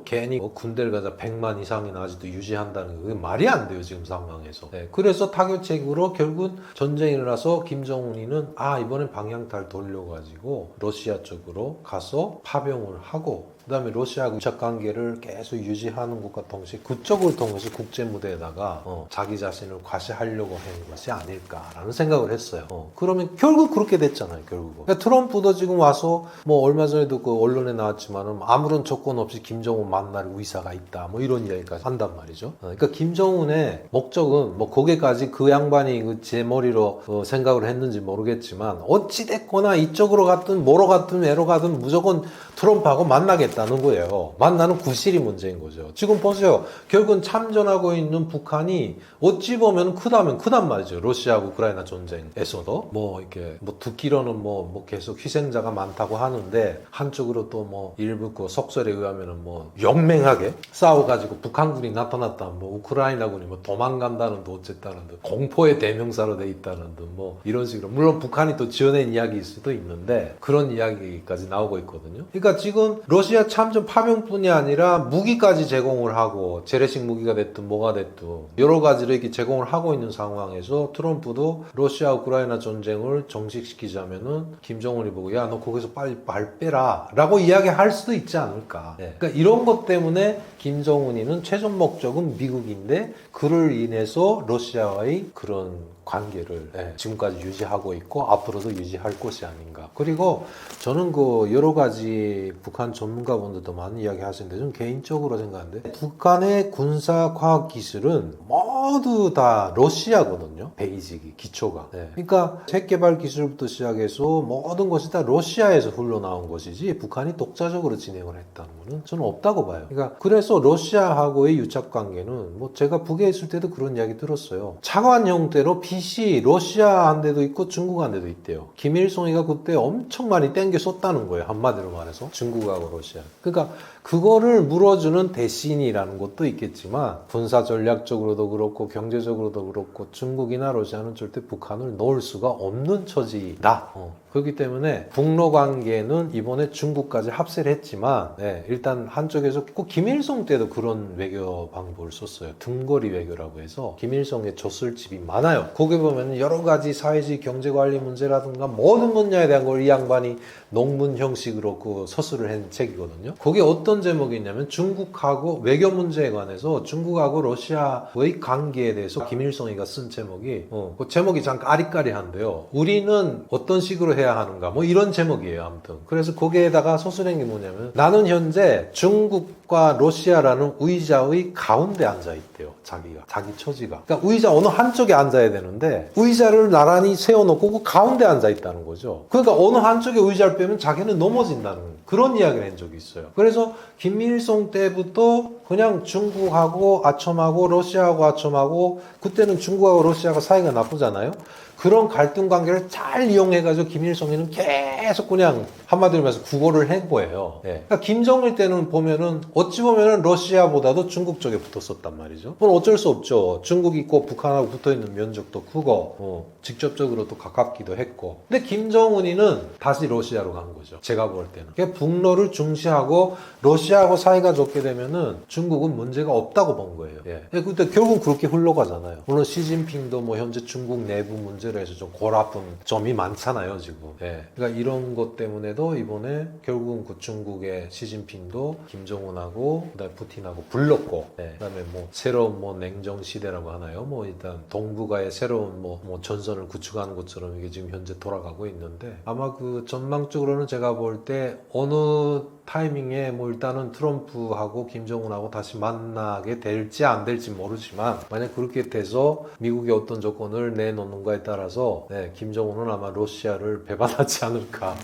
괜히 군대를 가자 100만 이상이나 아직도 유지한다는 게 그게 말이 안 돼요 지금 상황에서. 그래서 타결책으로 결국 전쟁이 일어나서 김정은이는 이번엔 방향타를 돌려가지고 러시아 쪽으로 가서 파병을 하고 그 다음에 러시아하고 유착 관계를 계속 유지하는 것과 동시에 그쪽을 통해서 국제 무대에다가 자기 자신을 과시하려고 하는 것이 아닐까라는 생각을 했어요. 그러면 결국 그렇게 됐잖아요 결국은. 그러니까 트럼프도 지금 와서 뭐 얼마 전에도 그 언론에 나왔지만은 아무런 조건 없이 김정은 만날 의사가 있다 뭐 이런 이야기까지 한단 말이죠. 그러니까 김정은의 목적은 뭐 거기까지 그 양반이 제 머리로 생각을 했는지 모르겠지만 어찌 됐거나 이쪽으로 갔든 뭐로 갔든 애로 가든 무조건 트럼프하고 만나겠다는 거예요. 만나는 구실이 문제인 거죠. 지금 보세요. 결국은 참전하고 있는 북한이 어찌 보면 크단 말이죠. 러시아하고 우크라이나 전쟁에서도 뭐 이렇게 뭐 듣기로는 뭐 계속 희생자가 많다고 하는데 한쪽으로 또 뭐 일부 그 속설에 의하면은 뭐 용맹하게 싸워가지고 북한군이 나타났다. 뭐 우크라이나군이 뭐 도망간다는 듯 어쨌다는 듯 공포의 대명사로 돼 있다는 듯 뭐 이런 식으로 물론 북한이 또 지어낸 이야기일 수도 있는데 그런 이야기까지 나오고 있거든요. 그러니까 지금 러시아 참전 파병뿐이 아니라 무기까지 제공을 하고 재래식 무기가 됐든 뭐가 됐든 여러 가지를 이렇게 제공을 하고 있는 상황에서 트럼프도 러시아 우크라이나 전쟁을 정식시키자면은 김정은이 보고 야 너 거기서 빨리 발 빼라 라고 이야기할 수도 있지 않을까. 그러니까 이런 것 때문에 김정은이는 최종 목적은 미국인데 그를 인해서 러시아와의 그런 관계를 지금까지 유지하고 있고 앞으로도 유지할 것이 아닌가. 그리고 저는 그 여러 가지 북한 전문가분들도 많은 이야기 하시는데 좀 개인적으로 생각하는데 북한의 군사 과학 기술은 모두 다 러시아거든요. 베이직이 기초가. 그러니까 핵 개발 기술부터 시작해서 모든 것이 다 러시아에서 흘러나온 것이지 북한이 독자적으로 진행을 했다는 거는 저는 없다고 봐요. 그러니까 그래서 러시아하고의 유착 관계는 뭐 제가 북에 있을 때도 그런 이야기 들었어요. 차관 형태로 빛이 러시아 한 데도 있고 중국 한 데도 있대요. 김일성이가 그때 엄청 많이 땡겨 쏟다는 거예요. 한마디로 말해서 중국하고 러시아. 그러니까 그거를 물어주는 대신이라는 것도 있겠지만 군사 전략적으로도 그렇고 경제적으로도 그렇고 중국이나 러시아는 절대 북한을 넣을 수가 없는 처지다. 그렇기 때문에 북러 관계는 이번에 중국까지 합세를 했지만 일단 한쪽에서 꼭 김일성 때도 그런 외교 방법을 썼어요. 등거리 외교라고 해서 김일성의 젖술집이 많아요. 거기 보면 여러 가지 사회주의 경제관리 문제라든가 모든 분야에 대한 걸 이 양반이 논문 형식으로 그 서술을 한 책이거든요. 거기에 어떤 제목이 있냐면 중국하고 외교 문제에 관해서 중국하고 러시아의 관계에 대해서 김일성이가 쓴 제목이 그 제목이 잠깐 아리까리한데요. 우리는 어떤 식으로 해야 하는가 뭐 이런 제목이에요. 아무튼 그래서 거기에다가 서술한 게 뭐냐면 나는 현재 중국과 중국과 러시아라는 의자의 가운데 앉아 있대요. 자기 처지가. 그러니까 의자 어느 한쪽에 앉아야 되는데 의자를 나란히 세워놓고 그 가운데 앉아 있다는 거죠. 그러니까 어느 한쪽에 의자를 빼면 자기는 넘어진다는 그런 이야기를 한 적이 있어요. 그래서 김일성 때부터 그냥 중국하고 아첨하고 러시아하고 아첨하고, 그때는 중국하고 러시아가 사이가 나쁘잖아요. 그런 갈등 관계를 잘 이용해가지고 김일성이는 계속 그냥 한마디로 말해서 구걸을 한 거예요. 그러니까 김정일 때는 보면은 어찌 보면은 러시아보다도 중국 쪽에 붙었었단 말이죠. 그건 어쩔 수 없죠. 중국 있고 북한하고 붙어있는 면적도 크고 직접적으로 또 가깝기도 했고. 근데 김정은이는 다시 러시아로 간 거죠. 제가 볼 때는. 그러니까 북러를 중시하고 러시아하고 사이가 좋게 되면은 중국은 문제가 없다고 본 거예요. 근데 결국 그렇게 흘러가잖아요. 물론 시진핑도 뭐 현재 중국 내부 문제로 해서 좀 골아픈 점이 많잖아요, 지금. 그러니까 이런 것 때문에도 이번에 결국은 그 중국의 시진핑도 김정은하고 그다음에 푸틴하고 불렀고, 그다음에 뭐 새로운 뭐 냉정 시대라고 하나요? 뭐 일단 동북아의 새로운 뭐 전선을 구축하는 것처럼 이게 지금 현재 돌아가고 있는데, 아마 그 전망적으로는 제가 볼 때 어느 타이밍에 뭐 일단은 트럼프하고 김정은하고 다시 만나게 될지 안 될지 모르지만, 만약 그렇게 돼서 미국이 어떤 조건을 내놓는가에 따라서 김정은은 아마 러시아를 배반하지 않을까.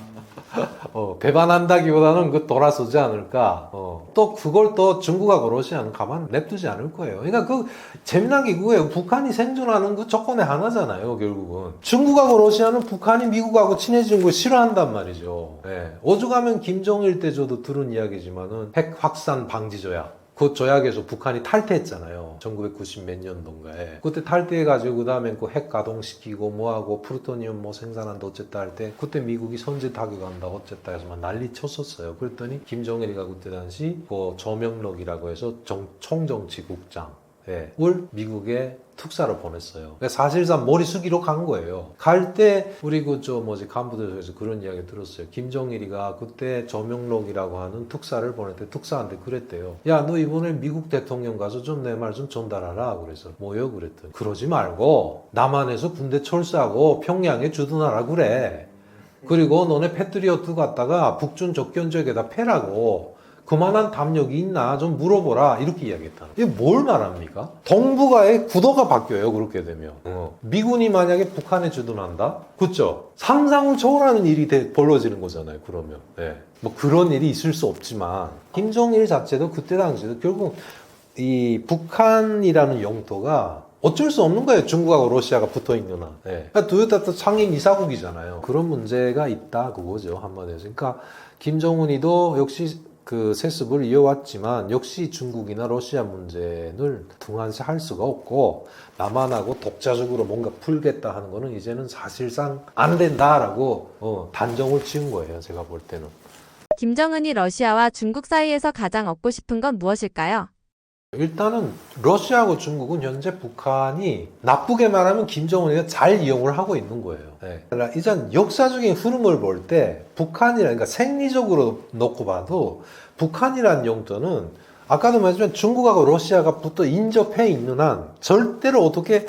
배반한다기보다는 그 돌아서지 않을까. 또 그걸 또 중국하고 러시아는 가만 냅두지 않을 거예요. 그러니까 그 재미난 게 그거예요. 북한이 생존하는 그 조건의 하나잖아요, 결국은. 중국하고 러시아는 북한이 미국하고 친해지는 걸 싫어한단 말이죠. 오죽하면 김정일 때 저도 들은 이야기지만은 핵 확산 방지 조약. 그 조약에서 북한이 탈퇴했잖아요. 1990 몇 년도인가에. 그때 탈퇴해가지고 그 다음에 그 핵 가동시키고 뭐하고 플루토늄 뭐 생산한다 어쨌다 할 때, 그때 미국이 선제 타격한다 어쨌다 해서 막 난리 쳤었어요. 그랬더니 김정일이가 그때 당시 그 조명록이라고 해서 총정치국장 을 미국에 특사로 보냈어요. 그러니까 사실상 머리 숙이러 간 거예요. 갈 때 우리 간부들에서 그런 이야기 들었어요. 김정일이가 그때 조명록이라고 하는 특사를 보낼 때 특사한테 그랬대요. 야, 너 이번에 미국 대통령 가서 좀 내 말 좀 전달하라. 그래서 뭐요? 그랬더니 그러지 말고 남한에서 군대 철수하고 평양에 주둔하라 그래. 그리고 너네 패트리어트 갖다가 북중 접견 지역에다 패라고. 그만한 담력이 있나 좀 물어보라, 이렇게 이야기했다. 이게 뭘 말합니까? 동북아의 구도가 바뀌어요, 그렇게 되면. 미군이 만약에 북한에 주둔한다? 그쵸? 상상을 초월하는 일이 벌어지는 거잖아요, 그러면. 뭐 그런 일이 있을 수 없지만, 김정일 자체도 그때 당시에도 결국 이 북한이라는 영토가 어쩔 수 없는 거예요. 중국하고 러시아가 붙어 있는 한. 그러니까 둘다 또 상임 이사국이잖아요. 그런 문제가 있다, 그거죠, 한마디로. 그러니까 김정은이도 역시 그 세습을 이어왔지만, 역시 중국이나 러시아 문제를 등한시할 수가 없고, 남한하고 독자적으로 뭔가 풀겠다 하는 거는 이제는 사실상 안 된다라고 단정을 지은 거예요, 제가 볼 때는. 김정은이 러시아와 중국 사이에서 가장 얻고 싶은 건 무엇일까요? 일단은 러시아하고 중국은 현재 북한이 나쁘게 말하면 김정은이가 잘 이용을 하고 있는 거예요. 그러니까 이전 역사적인 흐름을 볼 때 그러니까 생리적으로 놓고 봐도 북한이라는 영토는 아까도 말했지만 중국하고 러시아가 붙어 인접해 있는 한 절대로 어떻게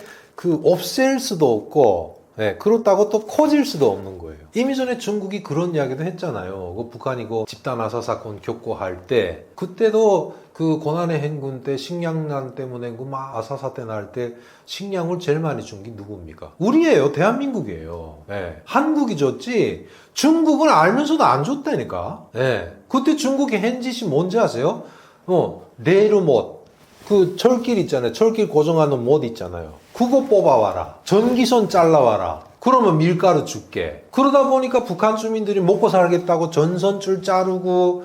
없앨 수도 없고, 그렇다고 또 커질 수도 없는 거예요. 이미 전에 중국이 그런 이야기도 했잖아요. 그 북한이 집단 아사 사건 겪고 할 때, 그때도 그 고난의 행군 때 식량난 때문에 막 아사 사태 날 때 식량을 제일 많이 준 게 누굽니까? 우리예요. 대한민국이에요. 한국이 줬지 중국은 알면서도 안 줬다니까. 그때 중국이 한 짓이 뭔지 아세요? 레일못, 그 철길 있잖아요. 철길 고정하는 못 있잖아요. 그거 뽑아와라. 전기선 잘라와라. 그러면 밀가루 줄게. 그러다 보니까 북한 주민들이 먹고 살겠다고 전선줄 자르고,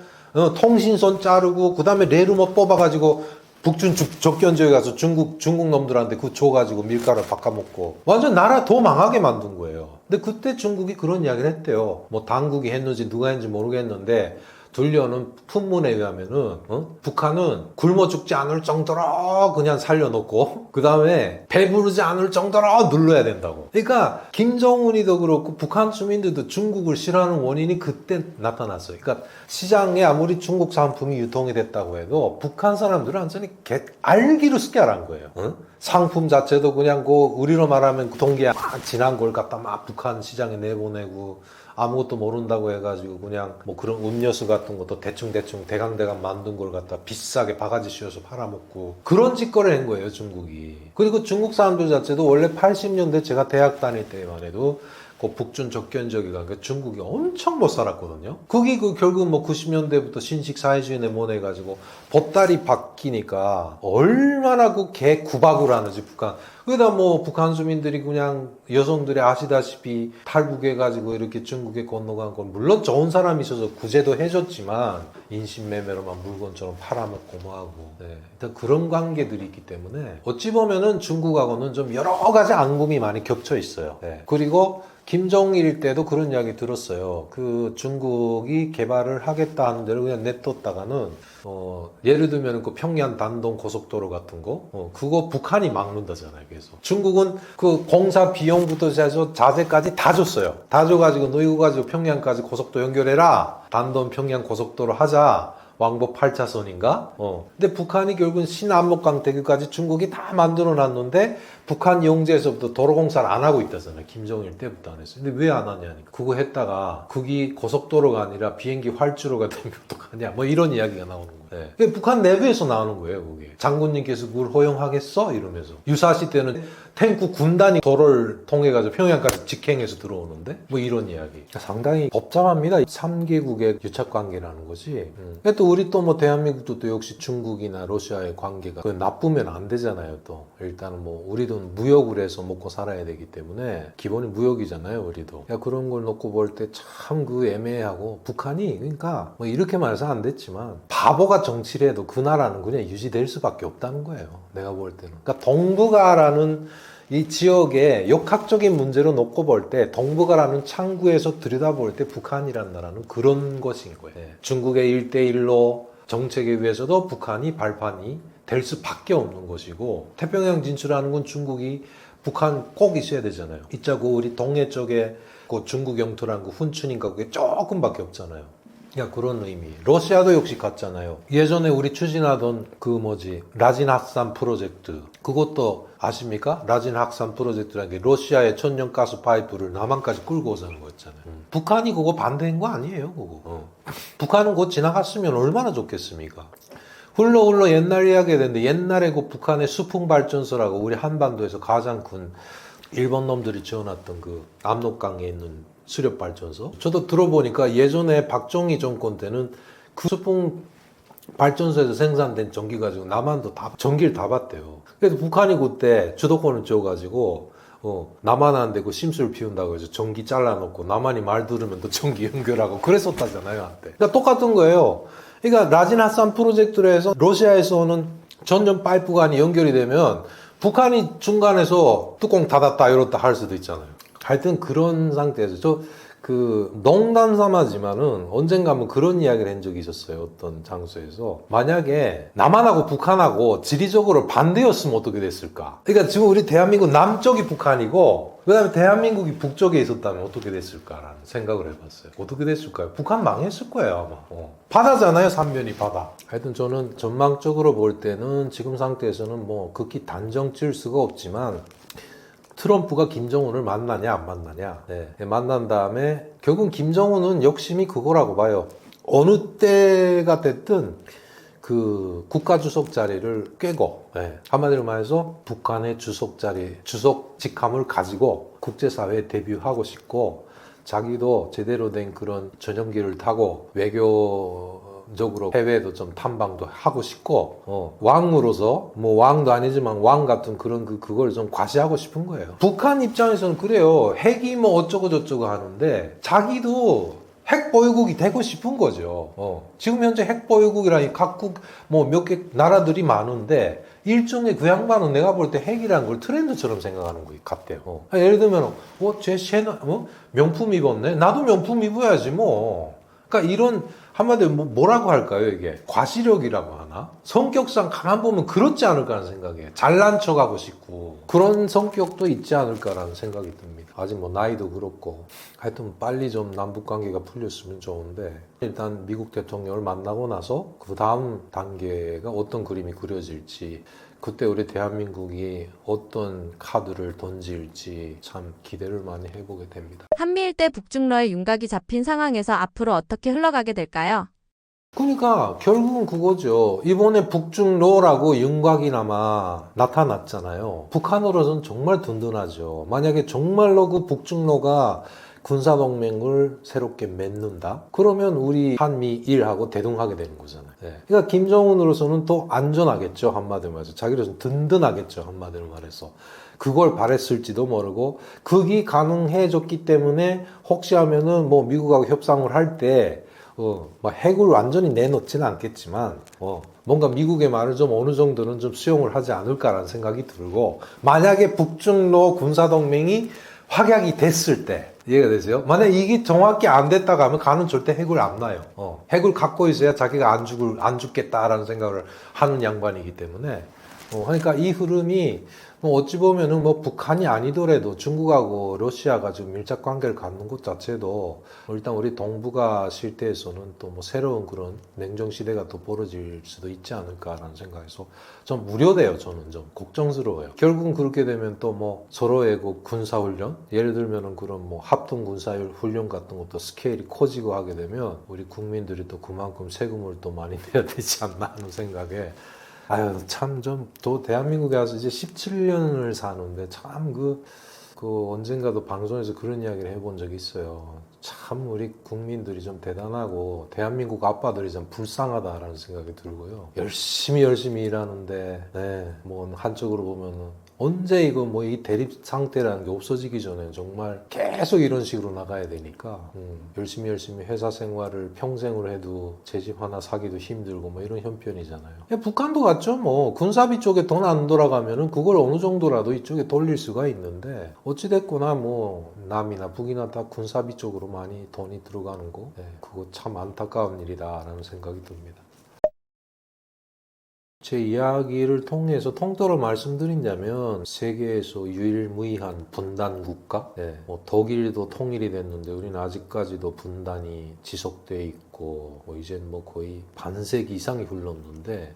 통신선 자르고, 그 다음에 레일못 뽑아가지고 북중 접견 지역에 가서 중국 놈들한테 그거 줘가지고 밀가루 바꿔먹고 완전 나라 더 망하게 만든 거예요. 근데 그때 중국이 그런 이야기를 했대요. 뭐 당국이 했는지 누가 했는지 모르겠는데, 들려오는 풍문에 의하면은 북한은 굶어 죽지 않을 정도로 그냥 살려놓고 그 다음에 배부르지 않을 정도로 눌러야 된다고. 그러니까 김정은이도 그렇고 북한 주민들도 중국을 싫어하는 원인이 그때 나타났어요. 그러니까 시장에 아무리 중국 상품이 유통이 됐다고 해도 북한 사람들은 완전히 알기로 스케일한 거예요. 상품 자체도 그냥 우리로 말하면 동계 진한 걸 갖다 막 북한 시장에 내보내고, 아무것도 모른다고 해가지고 그냥 뭐 그런 음료수 같은 것도 대충대충 대강대강 만든 걸 갖다 비싸게 바가지 씌워서 팔아먹고 그런 짓거리를 한 거예요, 중국이. 그리고 중국 사람들 자체도 원래 80년대 제가 대학 다닐 때만 해도 그 북중 접견 지역이가 그러니까 중국이 엄청 못 살았거든요. 그게 결국 뭐 90년대부터 신식 사회주의 내모내가지고 보따리 바뀌니까 얼마나 그 개 구박을 하는지 북한. 그러다 뭐 북한 주민들이 그냥 여성들이 아시다시피 탈북해가지고 이렇게 중국에 건너간 건 물론 좋은 사람이 있어서 구제도 해줬지만 인신매매로만 물건처럼 팔아먹고 뭐하고 일단 그런 관계들이 있기 때문에 어찌 보면은 중국하고는 좀 여러 가지 앙금이 많이 겹쳐 있어요. 그리고 김정일 때도 그런 이야기 들었어요. 그 중국이 개발을 하겠다 하는 대로 그냥 냅뒀다가는 예를 들면 그 평양 단동 고속도로 같은 거 그거 북한이 막는다잖아요. 그래서 중국은 그 공사 비용부터 해서 자재까지 다 줬어요. 다 줘가지고 너 이거 가지고 평양까지 고속도로 연결해라. 단동 평양 고속도로 하자. 왕복 8차선인가? 근데 북한이 결국은 신안목강대교까지 중국이 다 만들어 놨는데 북한 영지에서부터 도로공사를 안 하고 있다잖아요. 김정일 때부터 안 했어요. 근데 왜 안 하냐니까. 그거 했다가 그게 고속도로가 아니라 비행기 활주로가 되면 어떡하냐. 뭐 이런 이야기가 나오는 거예요. 그게 북한 내부에서 나오는 거예요, 그게. 장군님께서 그걸 허용하겠어? 이러면서. 유사시 때는 탱크 군단이 도로를 통해가지고 평양까지 직행해서 들어오는데? 뭐 이런 이야기. 상당히 복잡합니다. 3개국의 유착관계라는 것이. 또 우리 또 뭐 대한민국도 또 역시 중국이나 러시아의 관계가 그 나쁘면 안 되잖아요, 또. 일단은 뭐 우리도 무역을 해서 먹고 살아야 되기 때문에 기본이 무역이잖아요, 우리도. 그런 걸 놓고 볼 때 참 그 애매하고 북한이 그러니까 뭐 이렇게 말해서 안 됐지만 바보가 정치를 해도 그 나라는 그냥 유지될 수밖에 없다는 거예요. 내가 볼 때는. 그러니까 동북아라는 이 지역의 역학적인 문제로 놓고 볼 때 동북아라는 창구에서 들여다볼 때 북한이라는 나라는 그런 것인 거예요. 중국의 1대1로 정책에 의해서도 북한이 발판이 될 수밖에 없는 것이고 태평양 진출하는 건 중국이 북한 꼭 있어야 되잖아요. 있자고 우리 동해 쪽에 그 중국 영토라는 거 훈춘인가 그게 조금밖에 없잖아요. 그런 의미. 러시아도 역시 같잖아요. 예전에 우리 추진하던 라진 확산 프로젝트. 그것도 아십니까? 라진 확산 프로젝트라는 게 러시아의 천연가스 파이프를 남한까지 끌고 오자는 거였잖아요. 북한이 그거 반대한 거 아니에요, 그거. 북한은 그거 지나갔으면 얼마나 좋겠습니까? 흘러 옛날 이야기 했는데 옛날에 그 북한의 수풍 발전소라고 우리 한반도에서 가장 큰 일본 놈들이 지어놨던 그 압록강에 있는 수력 발전소. 저도 들어보니까 예전에 박정희 정권 때는 그 수풍 발전소에서 생산된 전기 가지고 남한도 다 전기를 다 받대요. 그래서 북한이 그때 주도권을 쥐어가지고 남한한테 그 심술 피운다고 해서 전기 잘라놓고 남한이 말 들으면 또 전기 연결하고 그랬었다잖아요, 한때. 그러니까 똑같은 거예요. 그러니까 라진 하산 프로젝트로 해서 러시아에서 오는 전전 파이프관이 연결이 되면 북한이 중간에서 뚜껑 닫았다 열었다 할 수도 있잖아요. 하여튼 그런 상태에서 농담 삼아지만은 언젠가 한번 그런 이야기를 한 적이 있었어요. 어떤 장소에서. 만약에 남한하고 북한하고 지리적으로 반대였으면 어떻게 됐을까? 그러니까 지금 우리 대한민국 남쪽이 북한이고 그 다음에 대한민국이 북쪽에 있었다면 어떻게 됐을까라는 생각을 해봤어요. 어떻게 됐을까요? 북한 망했을 거예요, 아마. 바다잖아요, 삼면이 바다. 하여튼 저는 전망적으로 볼 때는 지금 상태에서는 뭐 극히 단정 지을 수가 없지만 트럼프가 김정은을 만나냐 안 만나냐 만난 다음에 결국은 김정은은 욕심이 그거라고 봐요. 어느 때가 됐든 그 국가 주석 자리를 꿰고 한마디로 말해서 북한의 주석 직함을 가지고 국제사회에 데뷔하고 싶고 자기도 제대로 된 그런 전용기를 타고 외교적으로 해외도 좀 탐방도 하고 싶고 왕으로서 뭐 왕도 아니지만 왕 같은 그걸 좀 과시하고 싶은 거예요. 북한 입장에서는 그래요. 핵이 뭐 어쩌고 저쩌고 하는데 자기도 핵 보유국이 되고 싶은 거죠. 지금 현재 핵 보유국이라니 각국 뭐 몇 개 나라들이 많은데 일종의 그 양반은 내가 볼 때 핵이라는 걸 트렌드처럼 생각하는 것 같대요. 예를 들면 쟤 명품 입었네. 나도 명품 입어야지 뭐. 그러니까 이런 한마디로 뭐라고 할까요, 이게? 과시력이라고 하나? 성격상 가만 보면 그렇지 않을까 하는 생각이에요. 잘난 척 하고 싶고. 그런 성격도 있지 않을까라는 생각이 듭니다. 아직 뭐 나이도 그렇고. 하여튼 빨리 좀 남북 관계가 풀렸으면 좋은데. 일단 미국 대통령을 만나고 나서 그 다음 단계가 어떤 그림이 그려질지, 그때 우리 대한민국이 어떤 카드를 던질지 참 기대를 많이 해보게 됩니다. 한미일대 북중러의 윤곽이 잡힌 상황에서 앞으로 어떻게 흘러가게 될까요? 그러니까 결국은 그거죠. 이번에 북중러라고 윤곽이나마 나타났잖아요. 북한으로서는 정말 든든하죠. 만약에 정말로 그 북중러가 군사동맹을 새롭게 맺는다? 그러면 우리 한미일하고 대등하게 되는 거잖아요. 네. 그러니까 김정은으로서는 또 안전하겠죠. 한마디로 말해서. 자기로서는 든든하겠죠. 한마디로 말해서. 그걸 바랬을지도 모르고 그게 가능해졌기 때문에 혹시 하면은 뭐 미국하고 협상을 할때 막 핵을 완전히 내놓지는 않겠지만, 뭔가 미국의 말을 좀 어느 정도는 좀 수용을 하지 않을까라는 생각이 들고, 만약에 북중러 군사동맹이 확약이 됐을 때, 이해가 되세요? 만약 이게 정확히 안 됐다고 하면 가는 절대 핵을 안 놔요. 핵을 갖고 있어야 자기가 안 죽겠다라는 생각을 하는 양반이기 때문에, 그러니까 이 흐름이 뭐 어찌 보면은 뭐 북한이 아니더라도 중국하고 러시아가 지금 밀착 관계를 갖는 것 자체도 일단 우리 동북아 실태에서는 또 뭐 새로운 그런 냉정 시대가 또 벌어질 수도 있지 않을까라는 생각에서 좀 우려돼요. 저는 좀 걱정스러워요. 결국은 그렇게 되면 또 뭐 서로의 그 군사 훈련, 예를 들면은 그런 뭐 합동 군사 훈련 같은 것도 스케일이 커지고 하게 되면 우리 국민들이 또 그만큼 세금을 또 많이 내야 되지 않나 하는 생각에, 아유, 참, 또 대한민국에 와서 이제 17년을 사는데 참 그 언젠가도 방송에서 그런 이야기를 해본 적이 있어요. 참 우리 국민들이 좀 대단하고 대한민국 아빠들이 좀 불쌍하다라는 생각이 들고요. 열심히 일하는데, 네, 뭐 한쪽으로 보면은 언제 이거 뭐 이 대립 상태라는 게 없어지기 전에 정말 계속 이런 식으로 나가야 되니까 열심히 회사 생활을 평생을 해도 제 집 하나 사기도 힘들고 뭐 이런 형편이잖아요. 북한도 같죠. 뭐 군사비 쪽에 돈 안 돌아가면은 그걸 어느 정도라도 이쪽에 돌릴 수가 있는데 어찌됐거나 뭐 남이나 북이나 다 군사비 쪽으로 많이 돈이 들어가는 거, 네, 그거 참 안타까운 일이다라는 생각이 듭니다. 제 이야기를 통해서 통틀어 말씀드린다면 세계에서 유일무이한 분단 국가, 네, 뭐 독일도 통일이 됐는데 우리는 아직까지도 분단이 지속돼 있고 뭐 이젠 뭐 거의 반세기 이상이 흘렀는데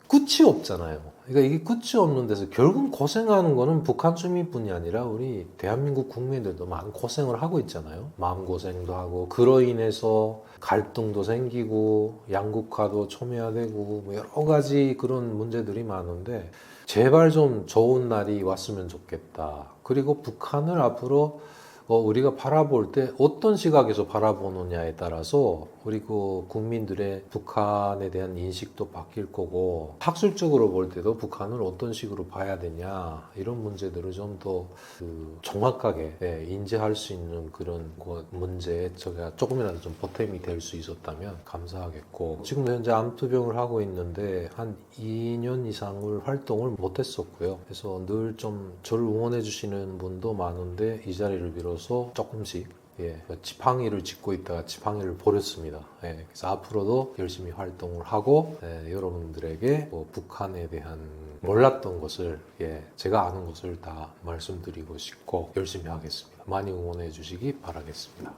끝이 없잖아요. 그러니까 이게 끝이 없는 데서 결국 고생하는 거는 북한 주민뿐이 아니라 우리 대한민국 국민들도 많은 고생을 하고 있잖아요. 마음고생도 하고 그로 인해서 갈등도 생기고 양국화도 첨예화되고 뭐 여러 가지 그런 문제들이 많은데 제발 좀 좋은 날이 왔으면 좋겠다. 그리고 북한을 앞으로 우리가 바라볼 때 어떤 시각에서 바라보느냐에 따라서 우리 그 국민들의 북한에 대한 인식도 바뀔 거고 학술적으로 볼 때도 북한을 어떤 식으로 봐야 되냐 이런 문제들을 좀 더 정확하게 인지할 수 있는 그런 문제에 제가 조금이라도 좀 보탬이 될 수 있었다면 감사하겠고 지금도 현재 암투병을 하고 있는데 한 2년 이상을 활동을 못했었고요. 그래서 늘 좀 저를 응원해 주시는 분도 많은데 이 자리를 빌어서 조금씩 지팡이를 짚고 있다가 지팡이를 버렸습니다. 그래서 앞으로도 열심히 활동을 하고 여러분들에게 북한에 대한 몰랐던 것을 제가 아는 것을 다 말씀드리고 싶고 열심히 하겠습니다. 많이 응원해 주시기 바라겠습니다.